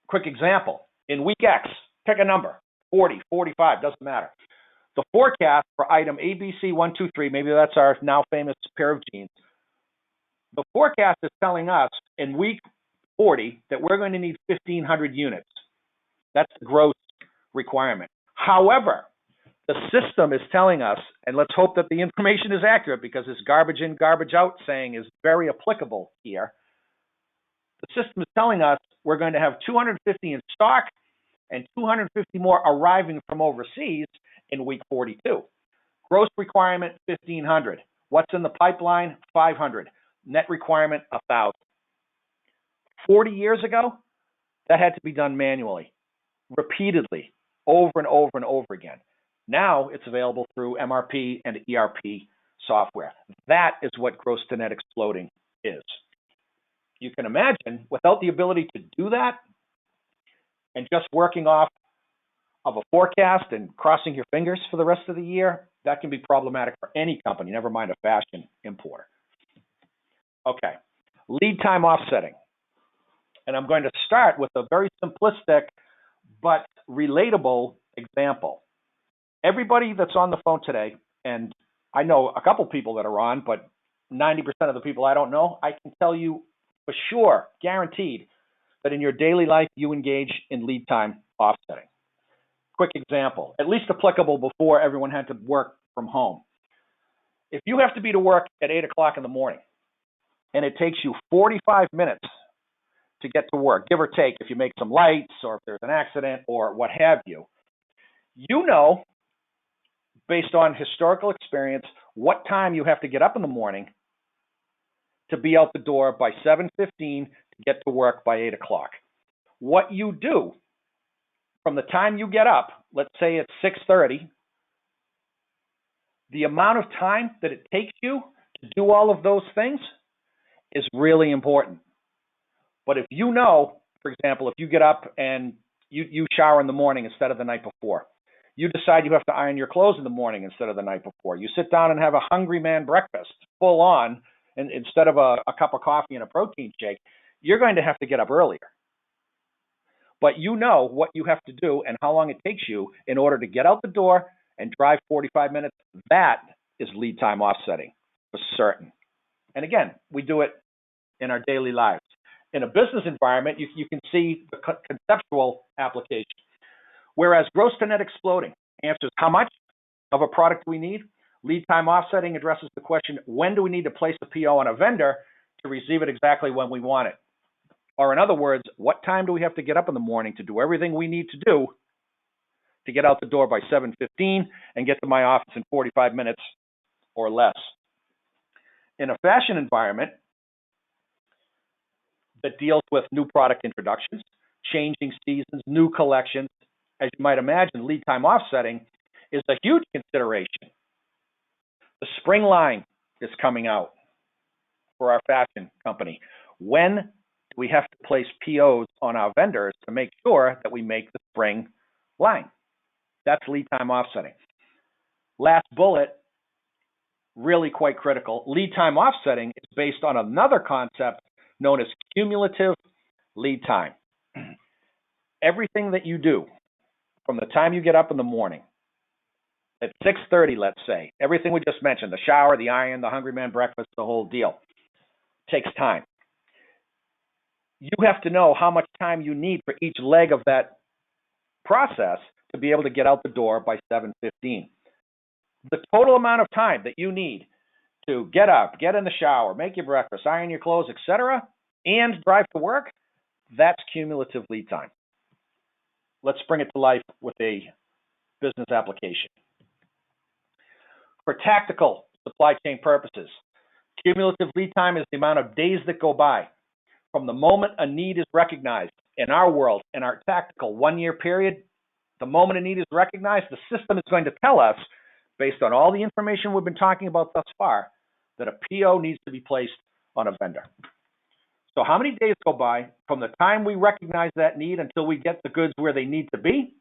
Quick example, in week X, pick a number, 40, 45, doesn't matter. The forecast for item ABC123, maybe that's our now famous pair of jeans, the forecast is telling us in week 40 that we're going to need 1,500 units. That's the gross requirement. However, the system is telling us, and let's hope that the information is accurate because this garbage in, garbage out saying is very applicable here. The system is telling us we're going to have 250 in stock and 250 more arriving from overseas in week 42. Gross requirement, 1,500. What's in the pipeline? 500. Net requirement, 1,000. 40 years ago, that had to be done manually, repeatedly, over and over and over again. Now it's available through MRP and ERP software. That is what gross to net exploding is. You can imagine, without the ability to do that and just working off of a forecast and crossing your fingers for the rest of the year, That can be problematic for any company, never mind a fashion importer. Okay, lead time offsetting. And I'm going to start with a very simplistic but relatable example. Everybody that's on the phone today, and I know a couple people that are on, but 90% of the people I don't know, I can tell you for sure, guaranteed, that in your daily life you engage in lead time offsetting. Quick example, at least applicable before everyone had to work from home. If you have to be to work at 8 o'clock in the morning and it takes you 45 minutes to get to work, give or take if you make some lights or if there's an accident or what have you, you know, based on historical experience, what time you have to get up in the morning to be out the door by 7:15 to get to work by 8 o'clock. What you do from the time you get up, let's say it's 6:30, the amount of time that it takes you to do all of those things is really important. But if you know, for example, if you get up and you shower in the morning instead of the night before, you decide you have to iron your clothes in the morning instead of the night before, you sit down and have a hungry man breakfast full on, and instead of a cup of coffee and a protein shake, you're going to have to get up earlier. But you know what you have to do and how long it takes you in order to get out the door and drive 45 minutes. That is lead time offsetting for certain. And again, we do it in our daily lives. In a business environment, you can see the conceptual application. Whereas gross to net exploding answers how much of a product do we need? Lead time offsetting addresses the question, when do we need to place a PO on a vendor to receive it exactly when we want it? Or in other words, what time do we have to get up in the morning to do everything we need to do to get out the door by 7:15 and get to my office in 45 minutes or less? In a fashion environment that deals with new product introductions, changing seasons, new collections, as you might imagine, lead time offsetting is a huge consideration. The spring line is coming out for our fashion company. When do we have to place POs on our vendors to make sure that we make the spring line? That's lead time offsetting. Last bullet, really quite critical. Lead time offsetting is based on another concept known as cumulative lead time. Everything that you do from the time you get up in the morning at 6:30, let's say, everything we just mentioned, the shower, the iron, the hungry man breakfast, the whole deal, takes time. You have to know how much time you need for each leg of that process to be able to get out the door by 7:15. The total amount of time that you need to get up, get in the shower, make your breakfast, iron your clothes, etc., and drive to work, that's cumulative lead time. Let's bring it to life with a business application. For tactical supply chain purposes, cumulative lead time is the amount of days that go by from the moment a need is recognized. In our world, in our tactical 1-year period, the moment a need is recognized, the system is going to tell us, based on all the information we've been talking about thus far, that a PO needs to be placed on a vendor. So how many days go by from the time we recognize that need until we get the goods where they need to be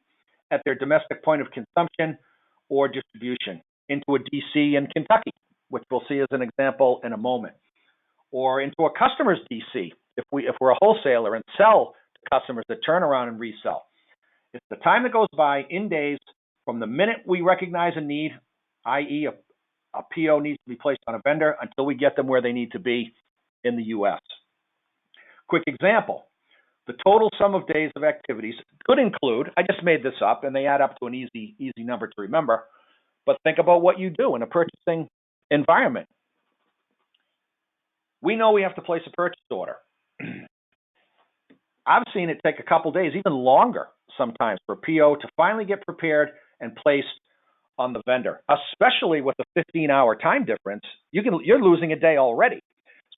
at their domestic point of consumption or distribution into a DC in Kentucky, which we'll see as an example in a moment, or into a customer's DC if we're a wholesaler and sell to customers that turn around and resell. It's the time that goes by in days from the minute we recognize a need, i.e. a PO needs to be placed on a vendor, until we get them where they need to be in the U.S. Quick example, the total sum of days of activities could include, I just made this up and they add up to an easy number to remember, but think about what you do in a purchasing environment. We know we have to place a purchase order. I've seen it take a couple days, even longer sometimes, for a PO to finally get prepared and placed on the vendor, especially with a 15-hour time difference. You're losing a day already.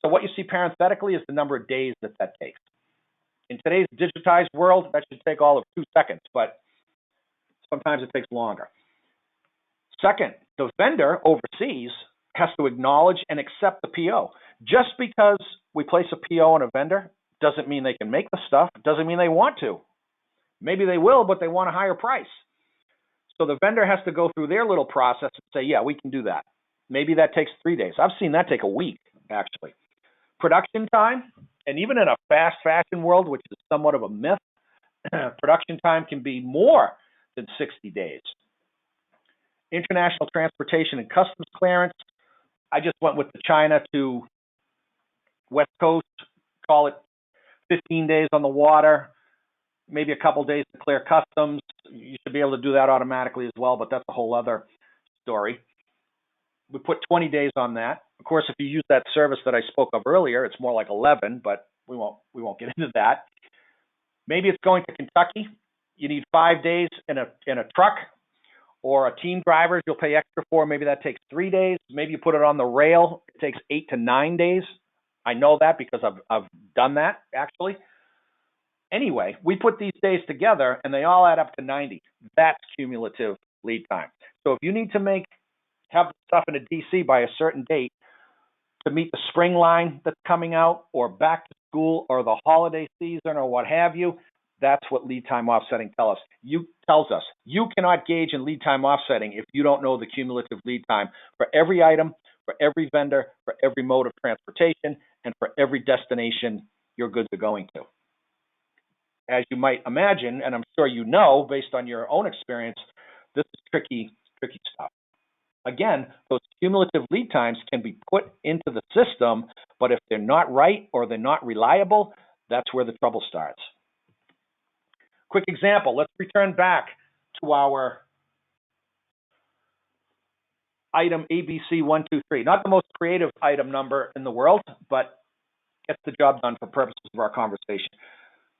So what you see parenthetically is the number of days that takes. In today's digitized world, that should take all of 2 seconds, but sometimes it takes longer. Second, the vendor overseas has to acknowledge and accept the PO. Just because we place a PO on a vendor doesn't mean they can make the stuff, doesn't mean they want to. Maybe they will, but they want a higher price. So the vendor has to go through their little process and say, yeah, we can do that. Maybe that takes 3 days. I've seen that take a week, actually. Production time, and even in a fast fashion world, which is somewhat of a myth, production time can be more than 60 days. International transportation and customs clearance, I just went with the China to West Coast, call it 15 days on the water, maybe a couple days to clear customs. You should be able to do that automatically as well, but that's a whole other story. We put 20 days on that. Of course, if you use that service that I spoke of earlier, it's more like 11, but we won't get into that. Maybe it's going to Kentucky. You need 5 days in a truck, or a team drivers you'll pay extra for. Maybe that takes 3 days. Maybe you put it on the rail. It takes 8 to 9 days. I know that because I've done that, actually. Anyway, we put these days together, and they all add up to 90. That's cumulative lead time. So if you need to have the stuff in a DC by a certain date to meet the spring line that's coming out, or back to school, or the holiday season, or what have you, that's what lead time offsetting tells us. You cannot gauge in lead time offsetting if you don't know the cumulative lead time for every item, for every vendor, for every mode of transportation, and for every destination your goods are going to. As you might imagine, and I'm sure you know based on your own experience, this is tricky stuff. Again, those cumulative lead times can be put into the system, but if they're not right or they're not reliable, that's where the trouble starts. Quick example, let's return back to our item ABC123. Not the most creative item number in the world, but gets the job done for purposes of our conversation.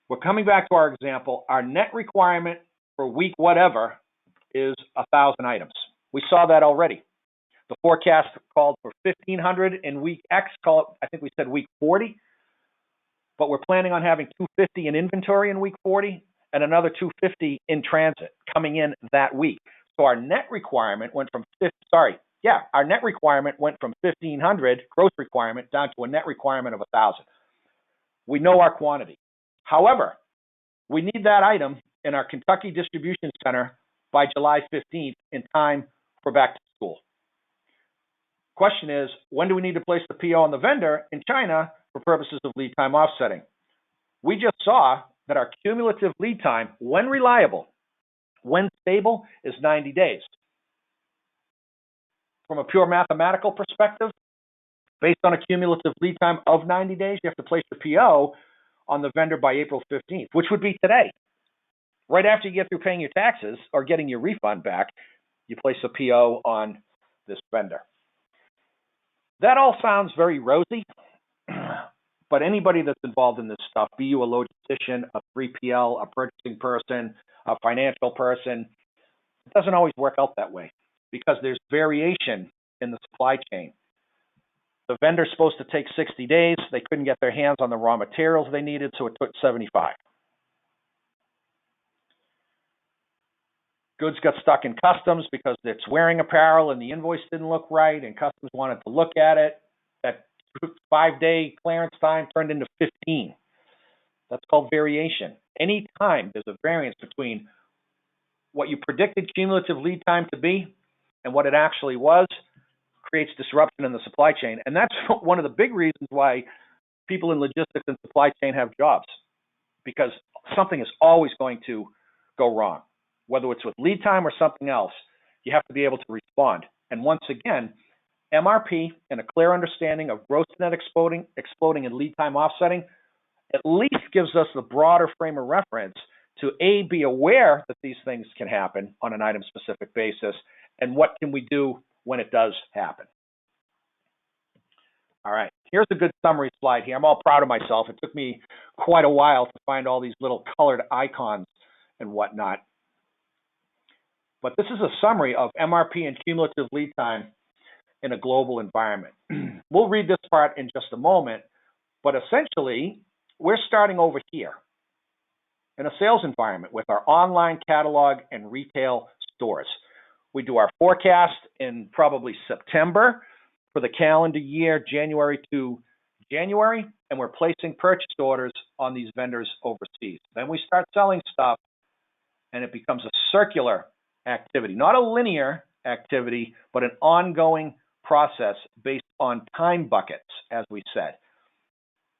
We're coming back to our example. Our net requirement for week whatever is 1,000 items. We saw that already. The forecast called for 1,500 in week X, I think we said week 40, but we're planning on having 250 in inventory in week 40 and another 250 in transit coming in that week. So our net requirement went from 1,500 gross requirement down to a net requirement of 1,000. We know our quantity. However, we need that item in our Kentucky distribution center by July 15th in time for back to school. Question is, when do we need to place the PO on the vendor in China for purposes of lead time offsetting? We just saw that our cumulative lead time, when reliable, when stable, is 90 days. From a pure mathematical perspective, based on a cumulative lead time of 90 days, you have to place the PO on the vendor by April 15th, which would be today. Right after you get through paying your taxes or getting your refund back, you place a PO on this vendor. That all sounds very rosy, but anybody that's involved in this stuff, be you a logistician, a 3PL, a purchasing person, a financial person, it doesn't always work out that way because there's variation in the supply chain. The vendor's supposed to take 60 days. They couldn't get their hands on the raw materials they needed, so it took 75. Goods got stuck in customs because it's wearing apparel and the invoice didn't look right and customs wanted to look at it. That 5-day clearance time turned into 15. That's called variation. Anytime there's a variance between what you predicted cumulative lead time to be and what it actually was, creates disruption in the supply chain. And that's one of the big reasons why people in logistics and supply chain have jobs, because something is always going to go wrong. Whether it's with lead time or something else, you have to be able to respond. And once again, MRP and a clear understanding of gross net exploding and lead time offsetting at least gives us the broader frame of reference to be aware that these things can happen on an item-specific basis, and what can we do when it does happen. All right, here's a good summary slide here. I'm all proud of myself. It took me quite a while to find all these little colored icons and whatnot. But this is a summary of MRP and cumulative lead time in a global environment. We'll read this part in just a moment, but essentially, we're starting over here in a sales environment with our online catalog and retail stores. We do our forecast in probably September for the calendar year, January to January, and we're placing purchase orders on these vendors overseas. Then we start selling stuff, and it becomes a circular activity, not a linear activity, but an ongoing process based on time buckets, as we said.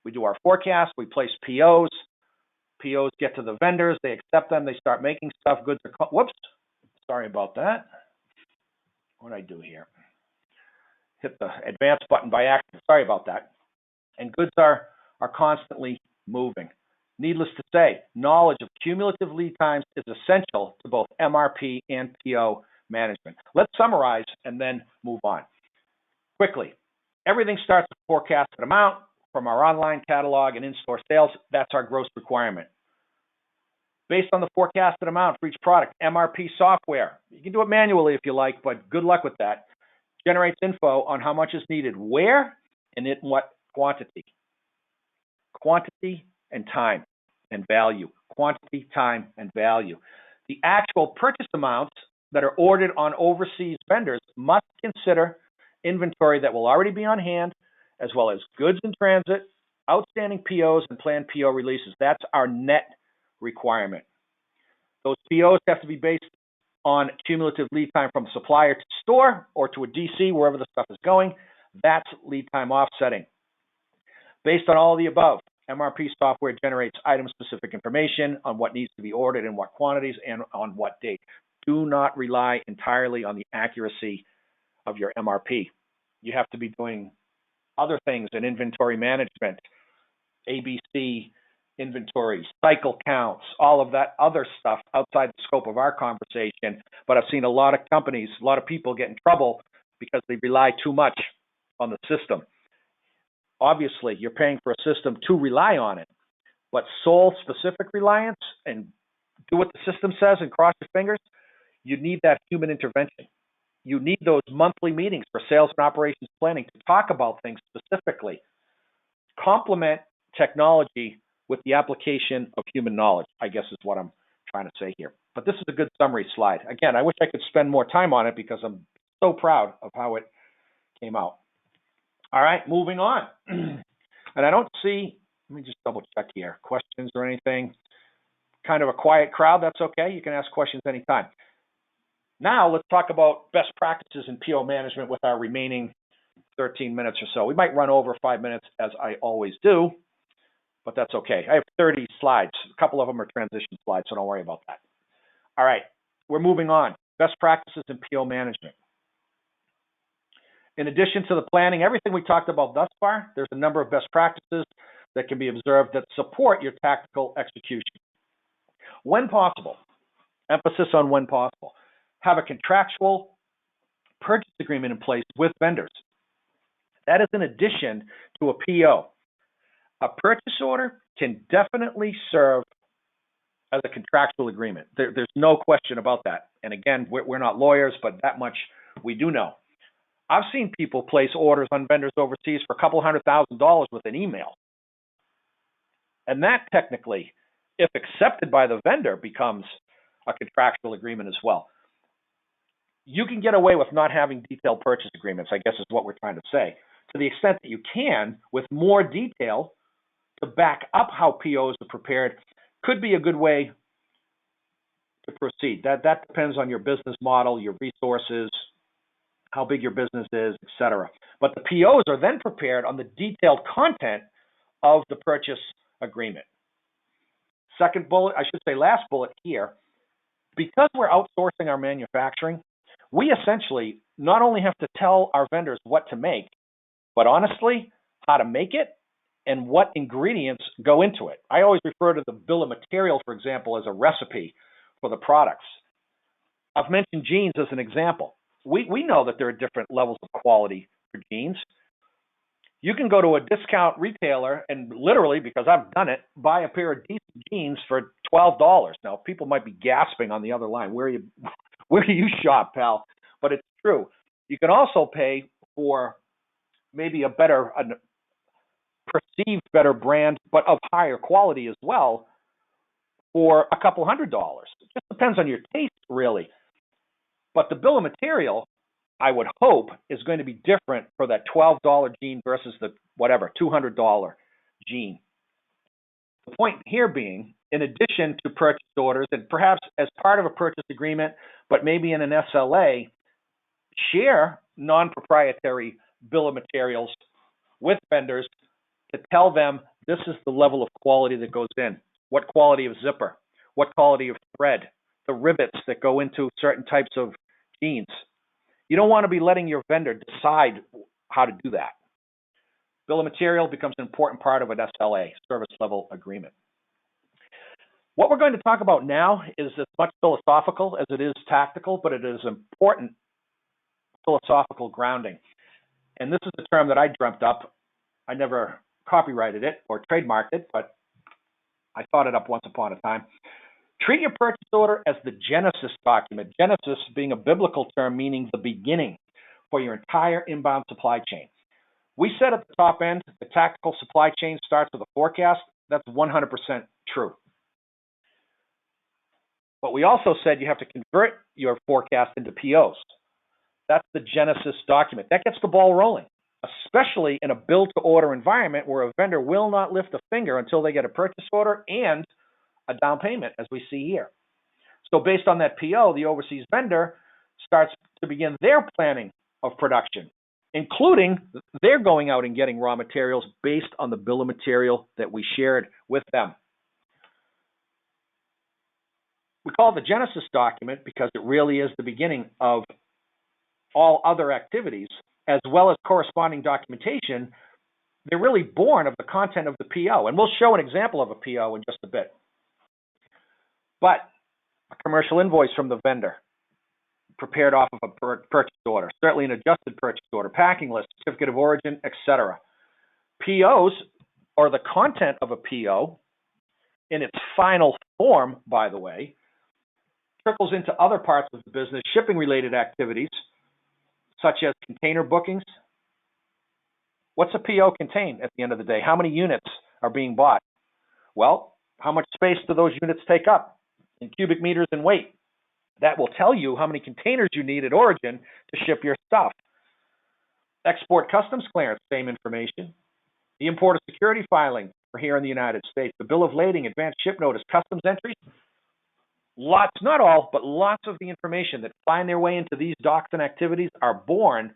We do our forecast, we place POs, POs get to the vendors, they accept them, they start making stuff, goods are, whoops, sorry about that. What did I do here? Hit the advance button by accident, sorry about that. And goods are constantly moving. Needless to say, knowledge of cumulative lead times is essential to both MRP and PO management. Let's summarize and then move on. Quickly, everything starts with forecasted amount from our online catalog and in-store sales. That's our gross requirement. Based on the forecasted amount for each product, MRP software, you can do it manually if you like, but good luck with that, generates info on how much is needed, where, and in what quantity. Quantity and time and value. Quantity, time, and value. The actual purchase amounts that are ordered on overseas vendors must consider inventory that will already be on hand, as well as goods in transit, outstanding POs, and planned PO releases. That's our net requirement. Those POs have to be based on cumulative lead time from supplier to store or to a DC, wherever the stuff is going. That's lead time offsetting. Based on all of the above, MRP software generates item-specific information on what needs to be ordered in what quantities and on what date. Do not rely entirely on the accuracy of your MRP. You have to be doing other things in inventory management, ABC inventory, cycle counts, all of that other stuff outside the scope of our conversation. But I've seen a lot of companies, a lot of people get in trouble because they rely too much on the system. Obviously, you're paying for a system to rely on it, but sole specific reliance and do what the system says and cross your fingers, you need that human intervention. You need those monthly meetings for sales and operations planning to talk about things specifically. Complement technology with the application of human knowledge, I guess is what I'm trying to say here. But this is a good summary slide. Again, I wish I could spend more time on it because I'm so proud of how it came out. All right, moving on. And I don't see, let me just double check here, questions or anything. Kind of a quiet crowd, that's okay. You can ask questions anytime. Now let's talk about best practices in PO management with our remaining 13 minutes or so. We might run over 5 minutes as I always do, but that's okay. I have 30 slides. A couple of them are transition slides, so don't worry about that. All right, we're moving on. Best practices in PO management. In addition to the planning, everything we talked about thus far, there's a number of best practices that can be observed that support your tactical execution. When possible, emphasis on when possible, have a contractual purchase agreement in place with vendors. That is in addition to a PO. A purchase order can definitely serve as a contractual agreement. There's no question about that. And again, we're not lawyers, but that much we do know. I've seen people place orders on vendors overseas for a couple $100,000 with an email. And that technically, if accepted by the vendor, becomes a contractual agreement as well. You can get away with not having detailed purchase agreements, I guess is what we're trying to say, to the extent that you can, with more detail to back up how POs are prepared, could be a good way to proceed. That depends on your business model, your resources, how big your business is, etc. But the POs are then prepared on the detailed content of the purchase agreement. Second bullet, I should say last bullet here, because we're outsourcing our manufacturing, we essentially not only have to tell our vendors what to make, but honestly, how to make it and what ingredients go into it. I always refer to the bill of material, for example, as a recipe for the products. I've mentioned jeans as an example. We know that there are different levels of quality for jeans. You can go to a discount retailer and literally, because I've done it, buy a pair of decent jeans for $12. Now, people might be gasping on the other line. Where do you shop, pal? But it's true. You can also pay for maybe a perceived better brand, but of higher quality as well, for a couple $100. It just depends on your taste, really. But the bill of material, I would hope, is going to be different for that $12 jean versus the whatever, $200 jean. The point here being in addition to purchase orders, and perhaps as part of a purchase agreement, but maybe in an SLA, share non-proprietary bill of materials with vendors to tell them this is the level of quality that goes in, what quality of zipper, what quality of thread, the rivets that go into certain types of jeans. You don't want to be letting your vendor decide how to do that. Bill of material becomes an important part of an SLA, service level agreement. What we're going to talk about now is as much philosophical as it is tactical, but it is important philosophical grounding. And this is a term that I dreamt up. I never copyrighted it or trademarked it, but I thought it up once upon a time. Treat your purchase order as the Genesis document. Genesis being a biblical term meaning the beginning for your entire inbound supply chain. We said at the top end, the tactical supply chain starts with a forecast. That's 100% true. But we also said you have to convert your forecast into POs. That's the Genesis document. That gets the ball rolling, especially in a build-to-order environment where a vendor will not lift a finger until they get a purchase order and a down payment, as we see here. So based on that PO, the overseas vendor starts to begin their planning of production, including they're going out and getting raw materials based on the bill of material that we shared with them. We call it the Genesis document because it really is the beginning of all other activities, as well as corresponding documentation. They're really born of the content of the PO. And we'll show an example of a PO in just a bit. But a commercial invoice from the vendor, prepared off of a purchase order, certainly an adjusted purchase order, packing list, certificate of origin, etc. POs, or the content of a PO, in its final form, by the way, trickles into other parts of the business, shipping-related activities, such as container bookings. What's a PO contain at the end of the day? How many units are being bought? Well, how much space do those units take up in cubic meters and weight? That will tell you how many containers you need at origin to ship your stuff. Export customs clearance, same information. The importer security filing for here in the United States, the bill of lading, advanced ship notice, customs entries. Lots, not all, but lots of the information that find their way into these docs and activities are born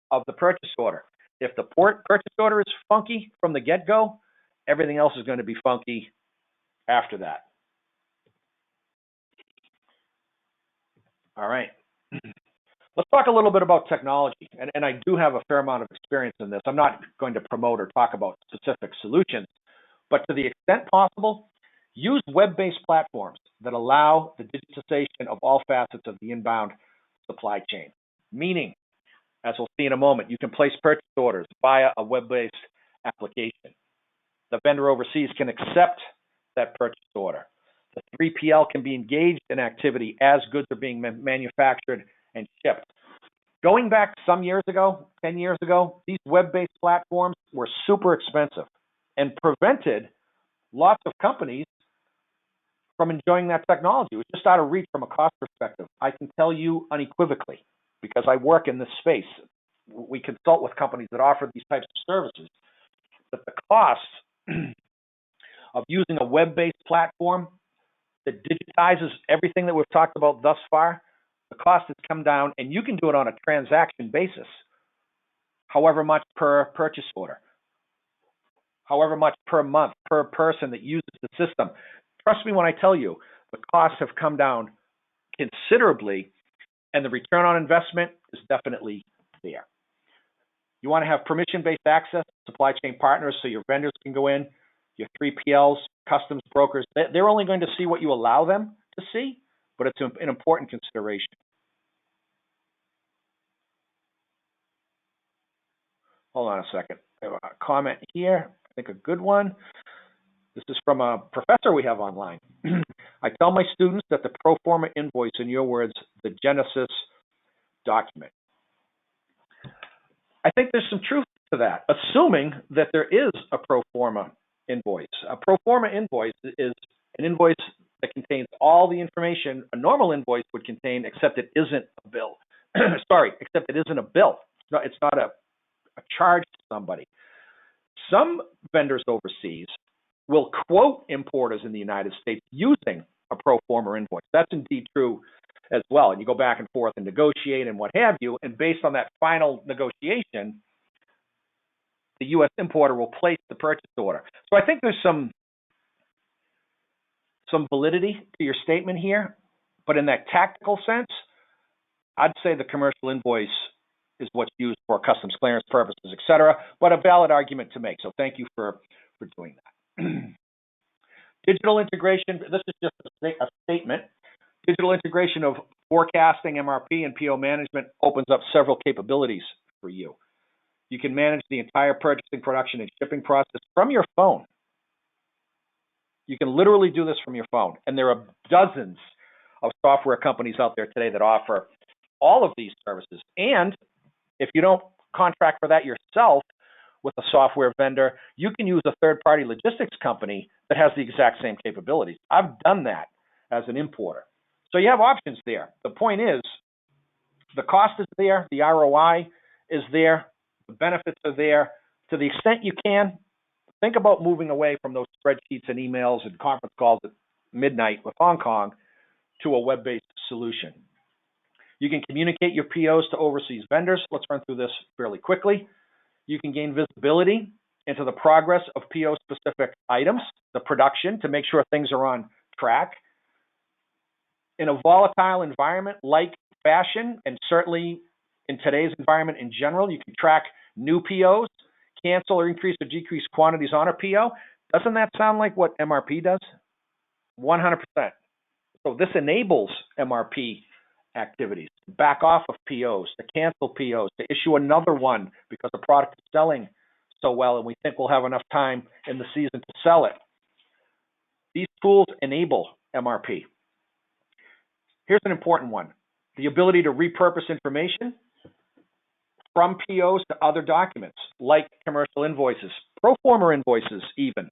of the purchase order. If the purchase order is funky from the get-go, everything else is going to be funky after that. All right. Let's talk a little bit about technology. And I do have a fair amount of experience in this. I'm not going to promote or talk about specific solutions, but to the extent possible, use web-based platforms that allow the digitization of all facets of the inbound supply chain. Meaning, as we'll see in a moment, you can place purchase orders via a web-based application. The vendor overseas can accept that purchase order. The 3PL can be engaged in activity as goods are being manufactured and shipped. Going back some years ago, 10 years ago, these web-based platforms were super expensive and prevented lots of companies from enjoying that technology. It was just out of reach from a cost perspective. I can tell you unequivocally, because I work in this space, we consult with companies that offer these types of services, that the cost of using a web-based platform that digitizes everything that we've talked about thus far, the cost has come down, and you can do it on a transaction basis, however much per purchase order, however much per month, per person that uses the system. Trust me when I tell you, the costs have come down considerably, and the return on investment is definitely there. You want to have permission-based access to supply chain partners so your vendors can go in, your 3PLs, customs brokers. They're only going to see what you allow them to see, but it's an important consideration. Hold on a second. I have a comment here, I think a good one. This is from a professor we have online. I tell my students that the pro forma invoice, in your words, the Genesis document. I think there's some truth to that, assuming that there is a pro forma invoice. A pro forma invoice is an invoice that contains all the information a normal invoice would contain, except it isn't a bill. Except it isn't a bill. It's not a charge to somebody. Some vendors overseas will quote importers in the United States using a pro forma invoice. That's indeed true as well. And you go back and forth and negotiate and what have you. And based on that final negotiation, the U.S. importer will place the purchase order. So I think there's some validity to your statement here. But in that tactical sense, I'd say the commercial invoice is what's used for customs clearance purposes, et cetera, but a valid argument to make. So thank you for doing that. Digital integration, this is just a statement. Digital integration of forecasting, MRP, and PO management opens up several capabilities for you. You can manage the entire purchasing, production, and shipping process from your phone. You can literally do this from your phone. And there are dozens of software companies out there today that offer all of these services. And if you don't contract for that yourself with a software vendor, you can use a third-party logistics company that has the exact same capabilities. I've done that as an importer. So you have options there. The point is, the cost is there, the ROI is there, the benefits are there. To the extent you can, think about moving away from those spreadsheets and emails and conference calls at midnight with Hong Kong to a web-based solution. You can communicate your POs to overseas vendors. Let's run through this fairly quickly. You can gain visibility into the progress of PO-specific items, the production, to make sure things are on track. In a volatile environment like fashion, and certainly in today's environment in general, you can track new POs, cancel or increase or decrease quantities on a PO. Doesn't that sound like what MRP does? 100%. So this enables MRP activities, back off of POs, to cancel POs, to issue another one because the product is selling so well and we think we'll have enough time in the season to sell it. These tools enable MRP. Here's an important one: the ability to repurpose information from POs to other documents, like commercial invoices, pro forma invoices even,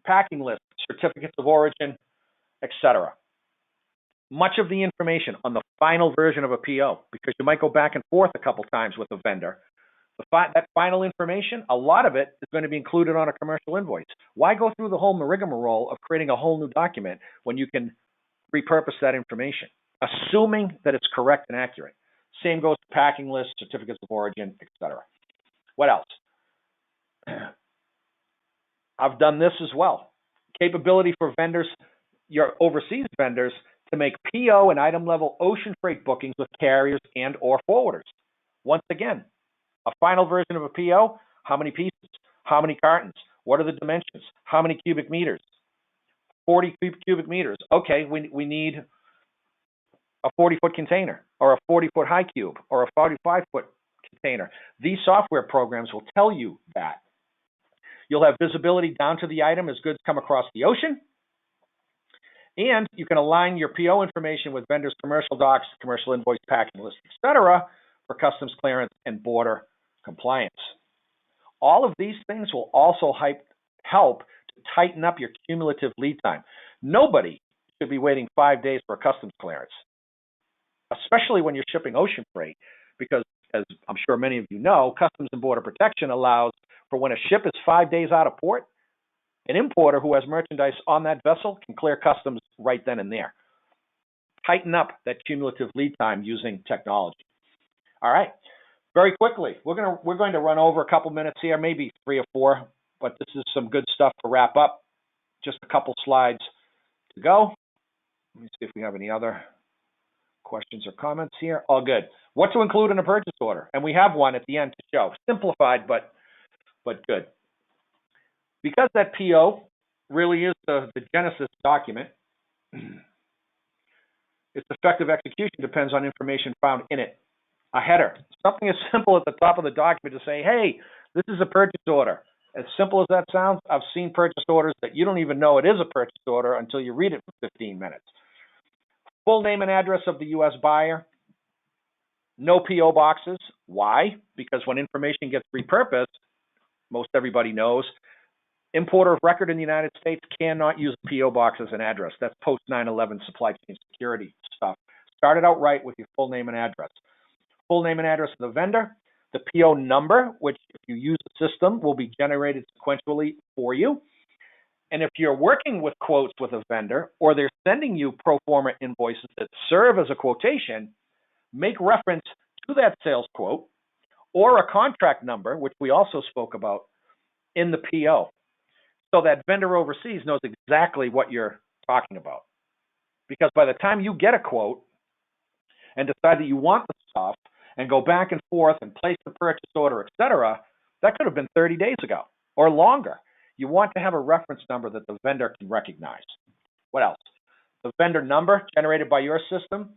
packing lists, certificates of origin, etc. Much of the information on the final version of a PO, because you might go back and forth a couple times with a vendor, that final information, a lot of it is going to be included on a commercial invoice. Why go through the whole rigmarole of creating a whole new document when you can repurpose that information, assuming that it's correct and accurate? Same goes to packing lists, certificates of origin, etc. What else? I've done this as well. Capability for vendors, your overseas vendors, to make PO and item level ocean freight bookings with carriers and or forwarders. Once again, a final version of a PO, how many pieces, how many cartons, what are the dimensions, how many cubic meters, 40 cubic meters. Okay, we need a 40-foot container or a 40-foot high cube or a 45-foot container. These software programs will tell you that. You'll have visibility down to the item as goods come across the ocean. And you can align your PO information with vendors' commercial docs, commercial invoice, packing lists, etc., for customs clearance and border compliance. All of these things will also help to tighten up your cumulative lead time. Nobody should be waiting 5 days for a customs clearance, especially when you're shipping ocean freight, because as I'm sure many of you know, Customs and Border Protection allows for when a ship is 5 days out of port, an importer who has merchandise on that vessel can clear customs right then and there. Tighten up that cumulative lead time using technology. All right, very quickly, we're going to run over a couple minutes here, maybe 3 or 4, but this is some good stuff to wrap up. Just a couple slides to go. Let me see if we have any other questions or comments here. All good. What to include in a purchase order? And we have one at the end to show. Simplified, but good. Because that PO really is the genesis document, its effective execution depends on information found in it. A header, something as simple at the top of the document to say, hey, this is a purchase order. As simple as that sounds, I've seen purchase orders that you don't even know it is a purchase order until you read it for 15 minutes. Full name and address of the U.S. buyer. No PO boxes. Why? Because when information gets repurposed, most everybody knows, importer of record in the United States cannot use a PO box as an address. That's post 9/11 supply chain security stuff. Start it out right with your full name and address. Full name and address of the vendor, the PO number, which if you use the system will be generated sequentially for you, And if you're working with quotes with a vendor, or they're sending you pro forma invoices that serve as a quotation, make reference to that sales quote or a contract number, which we also spoke about, in the PO, so that vendor overseas knows exactly what you're talking about. Because by the time you get a quote and decide that you want the stuff and go back and forth and place the purchase order, etc., that could have been 30 days ago or longer. You want to have a reference number that the vendor can recognize. What else? The vendor number generated by your system,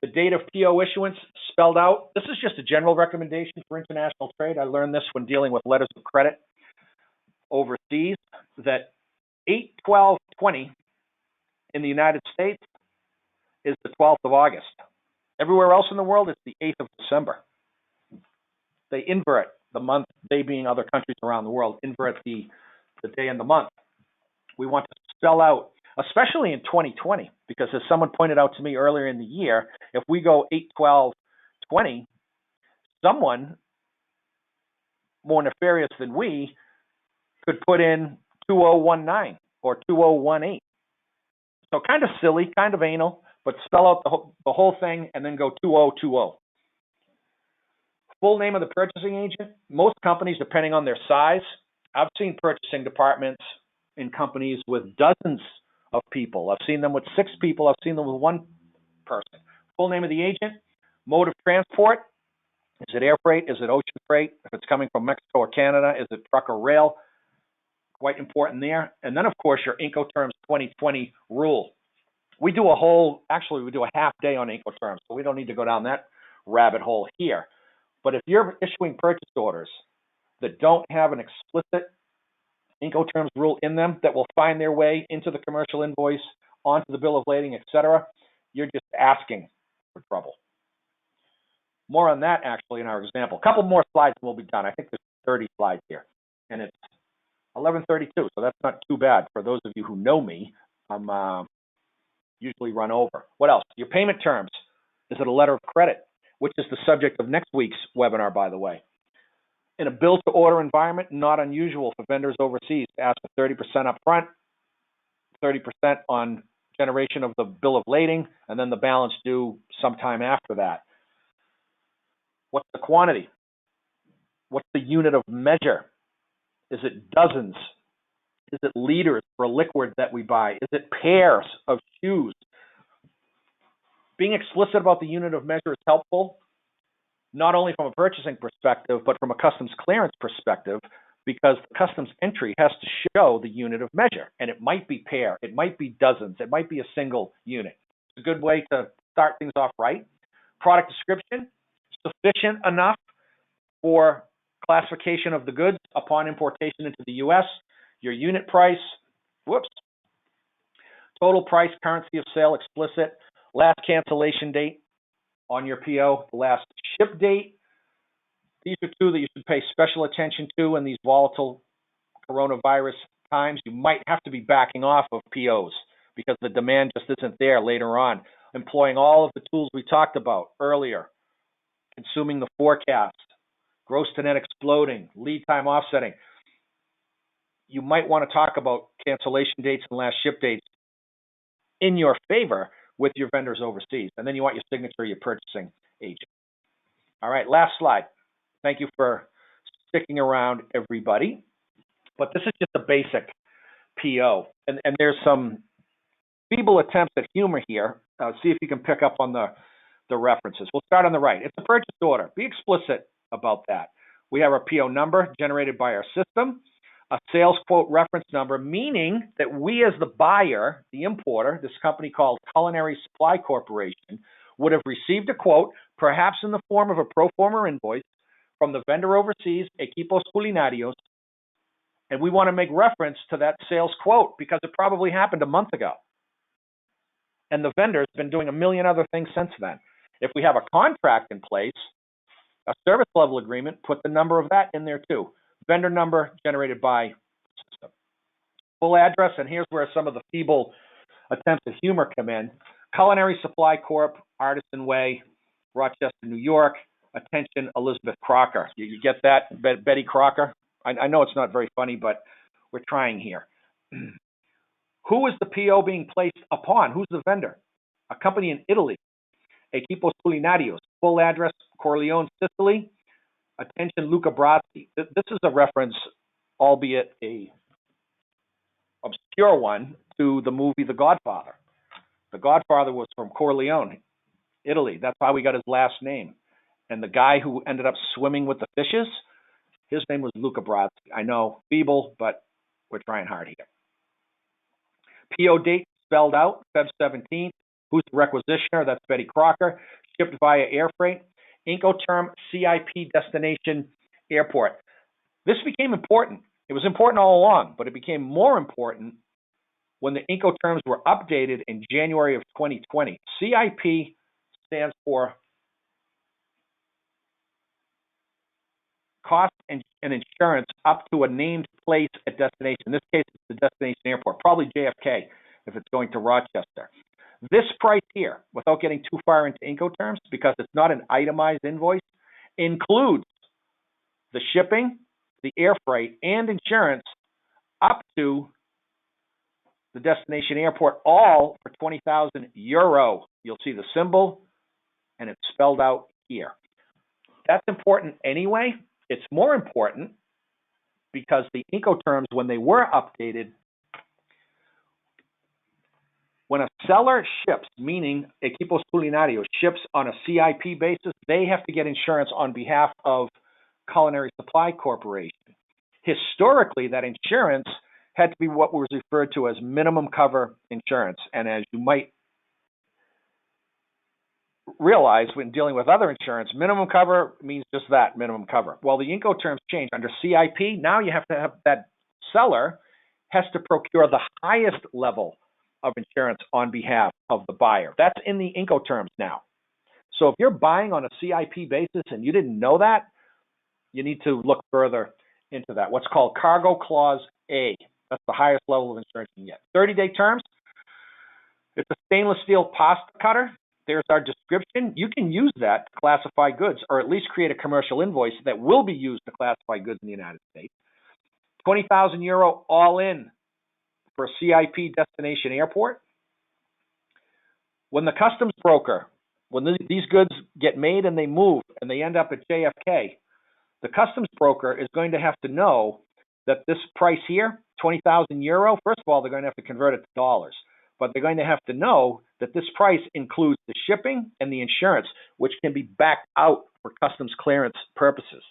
the date of PO issuance spelled out. This is just a general recommendation for international trade. I learned this when dealing with letters of credit overseas, that 8/12/20 in the United States is the 12th of August. Everywhere else in the world, it's the 8th of December. They invert the month, they being other countries around the world, invert the day and the month. We want to spell out, especially in 2020, because as someone pointed out to me earlier in the year, if we go 8/12/20, someone more nefarious than we could put in 2019 or 2018. So kind of silly, kind of anal, but spell out the whole thing and then go 2020. Full name of the purchasing agent. Most companies, depending on their size, I've seen purchasing departments in companies with dozens of people. I've seen them with 6 people. I've seen them with 1 person. Full name of the agent, mode of transport. Is it air freight? Is it ocean freight? If it's coming from Mexico or Canada, is it truck or rail? Quite important there. And then, of course, your Incoterms 2020 rule. We do a half day on Incoterms, so we don't need to go down that rabbit hole here. But if you're issuing purchase orders that don't have an explicit Incoterms rule in them that will find their way into the commercial invoice, onto the bill of lading, etc., you're just asking for trouble. More on that, actually, in our example. A couple more slides and we'll be done. I think there's 30 slides here, and it's 11:32, so that's not too bad. For those of you who know me, I'm usually run over. What else? Your payment terms. Is it a letter of credit, which is the subject of next week's webinar, by the way? In a build-to-order environment, not unusual for vendors overseas to ask for 30% up front, 30% on generation of the bill of lading, and then the balance due sometime after that. What's the quantity? What's the unit of measure? Is it dozens? Is it liters for a liquid that we buy? Is it pairs of shoes? Being explicit about the unit of measure is helpful, not only from a purchasing perspective, but from a customs clearance perspective, because the customs entry has to show the unit of measure. And it might be pair, it might be dozens, it might be a single unit. It's a good way to start things off right. Product description, sufficient enough for classification of the goods upon importation into the U.S. Your unit price, total price, currency of sale, explicit, last cancellation date on your PO, the last ship date. These are 2 that you should pay special attention to in these volatile coronavirus times. You might have to be backing off of POs because the demand just isn't there later on. Employing all of the tools we talked about earlier, consuming the forecast, gross to net exploding, lead time offsetting. You might want to talk about cancellation dates and last ship dates in your favor with your vendors overseas. And then you want your signature, your purchasing agent. All right, last slide. Thank you for sticking around, everybody. But this is just a basic PO. And there's some feeble attempts at humor here. See if you can pick up on the references. We'll start on the right. It's a purchase order. Be explicit about that. We have our PO number generated by our system, a sales quote reference number, meaning that we as the buyer, the importer, this company called Culinary Supply Corporation, would have received a quote, perhaps in the form of a pro forma invoice, from the vendor overseas, Equipos Culinarios, and we want to make reference to that sales quote because it probably happened a month ago. And the vendor's been doing a million other things since then. If we have a contract in place, a service level agreement, put the number of that in there too. Vendor number generated by system. Full address, and here's where some of the feeble attempts at humor come in. Culinary Supply Corp., Artisan Way, Rochester, New York. Attention, Elizabeth Crocker. You get that, Betty Crocker? I know it's not very funny, but we're trying here. Who is the PO being placed upon? Who's the vendor? A company in Italy, Equipos Culinarios, full address, Corleone, Sicily. Attention, Luca Brasi. This is a reference, albeit a obscure one, to the movie The Godfather. The Godfather was from Corleone, Italy. That's how he got his last name. And the guy who ended up swimming with the fishes, his name was Luca Brasi. I know, feeble, but we're trying hard here. PO date spelled out, Feb 17th. Who's the requisitioner? That's Betty Crocker. Shipped via air freight. Incoterm CIP destination airport. This became important. It was important all along, but it became more important when the Incoterms were updated in January of 2020. CIP stands for cost and insurance up to a named place at destination. In this case, it's the destination airport, probably JFK if it's going to Rochester. This price here, without getting too far into Incoterms, because it's not an itemized invoice, includes the shipping, the air freight, and insurance up to the destination airport, all for 20,000 euro. You'll see the symbol, and it's spelled out here. That's important anyway. It's more important because the Incoterms, when they were updated, when a seller ships, meaning Equipos Culinarios ships on a CIP basis, they have to get insurance on behalf of Culinary Supply Corporation. Historically, that insurance had to be what was referred to as minimum cover insurance. And as you might realize when dealing with other insurance, minimum cover means just that, minimum cover. Well, the Incoterms changed. Under CIP, now you have to have that seller has to procure the highest level of insurance on behalf of the buyer. That's in the Incoterms now. So if you're buying on a CIP basis and you didn't know that, you need to look further into that. What's called Cargo Clause A. That's the highest level of insurance you can get. 30-day terms. It's a stainless steel pasta cutter. There's our description. You can use that to classify goods, or at least create a commercial invoice that will be used to classify goods in the United States. 20,000 euro all in for a CIP destination airport. When the customs broker, when these goods get made and they move and they end up at JFK, the customs broker is going to have to know that this price here, 20,000 euro, first of all, they're going to have to convert it to dollars, but they're going to have to know that this price includes the shipping and the insurance, which can be backed out for customs clearance purposes.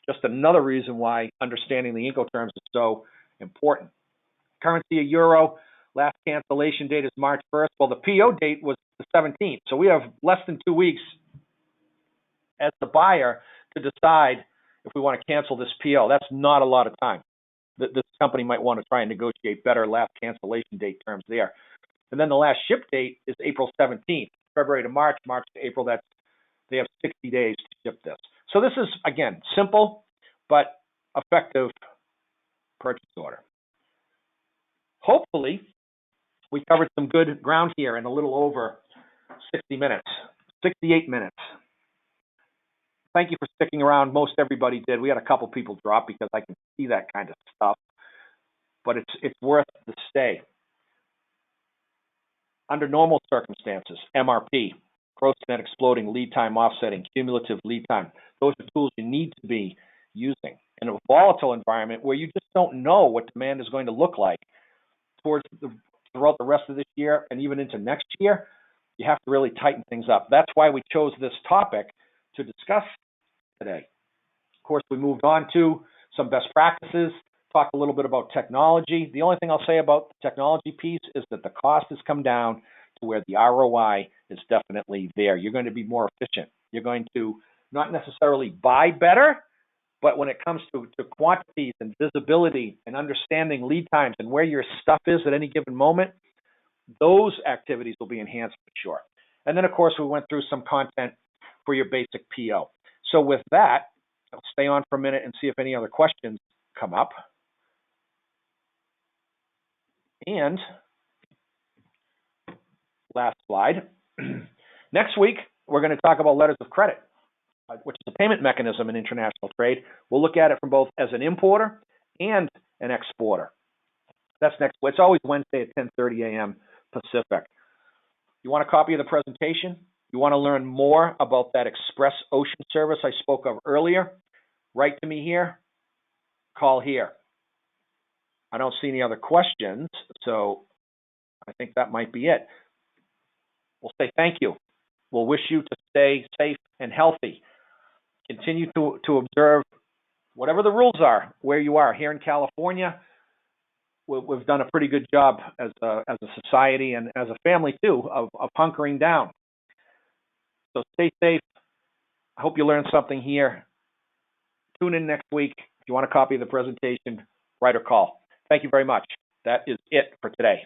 Just another reason why understanding the Incoterms is so important. Currency of euro, last cancellation date is March 1st. Well, the PO date was the 17th, so we have less than 2 weeks as the buyer to decide if we want to cancel this PO. That's not a lot of time. This company might want to try and negotiate better last cancellation date terms there. And then the last ship date is April 17th, February to March, March to April. They have 60 days to ship this. So this is, again, simple but effective purchase order. Hopefully, we covered some good ground here in a little over 60 minutes, 68 minutes. Thank you for sticking around. Most everybody did. We had a couple people drop because I can see that kind of stuff, but it's worth the stay. Under normal circumstances, MRP, gross net exploding, lead time offsetting, cumulative lead time, those are tools you need to be using. In a volatile environment where you just don't know what demand is going to look like throughout the rest of this year and even into next year, you have to really tighten things up. That's why we chose this topic to discuss today. Of course, we moved on to some best practices, talked a little bit about technology. The only thing I'll say about the technology piece is that the cost has come down to where the ROI is definitely there. You're going to be more efficient. You're going to not necessarily buy better, but when it comes to quantities and visibility and understanding lead times and where your stuff is at any given moment, those activities will be enhanced for sure. And then, of course, we went through some content for your basic PO. So with that, I'll stay on for a minute and see if any other questions come up. And last slide. Next week, we're going to talk about letters of credit, which is a payment mechanism in international trade. We'll look at it from both as an importer and an exporter. That's next. It's always Wednesday at 10:30 a.m. Pacific. You want a copy of the presentation? You want to learn more about that express ocean service I spoke of earlier? Write to me here. Call here. I don't see any other questions, so I think that might be it. We'll say thank you. We'll wish you to stay safe and healthy. Continue to observe whatever the rules are where you are. Here in California, we've done a pretty good job as a society and as a family too of hunkering down. So stay safe. I hope you learned something here. Tune in next week. If you want a copy of the presentation, write or call. Thank you very much. That is it for today.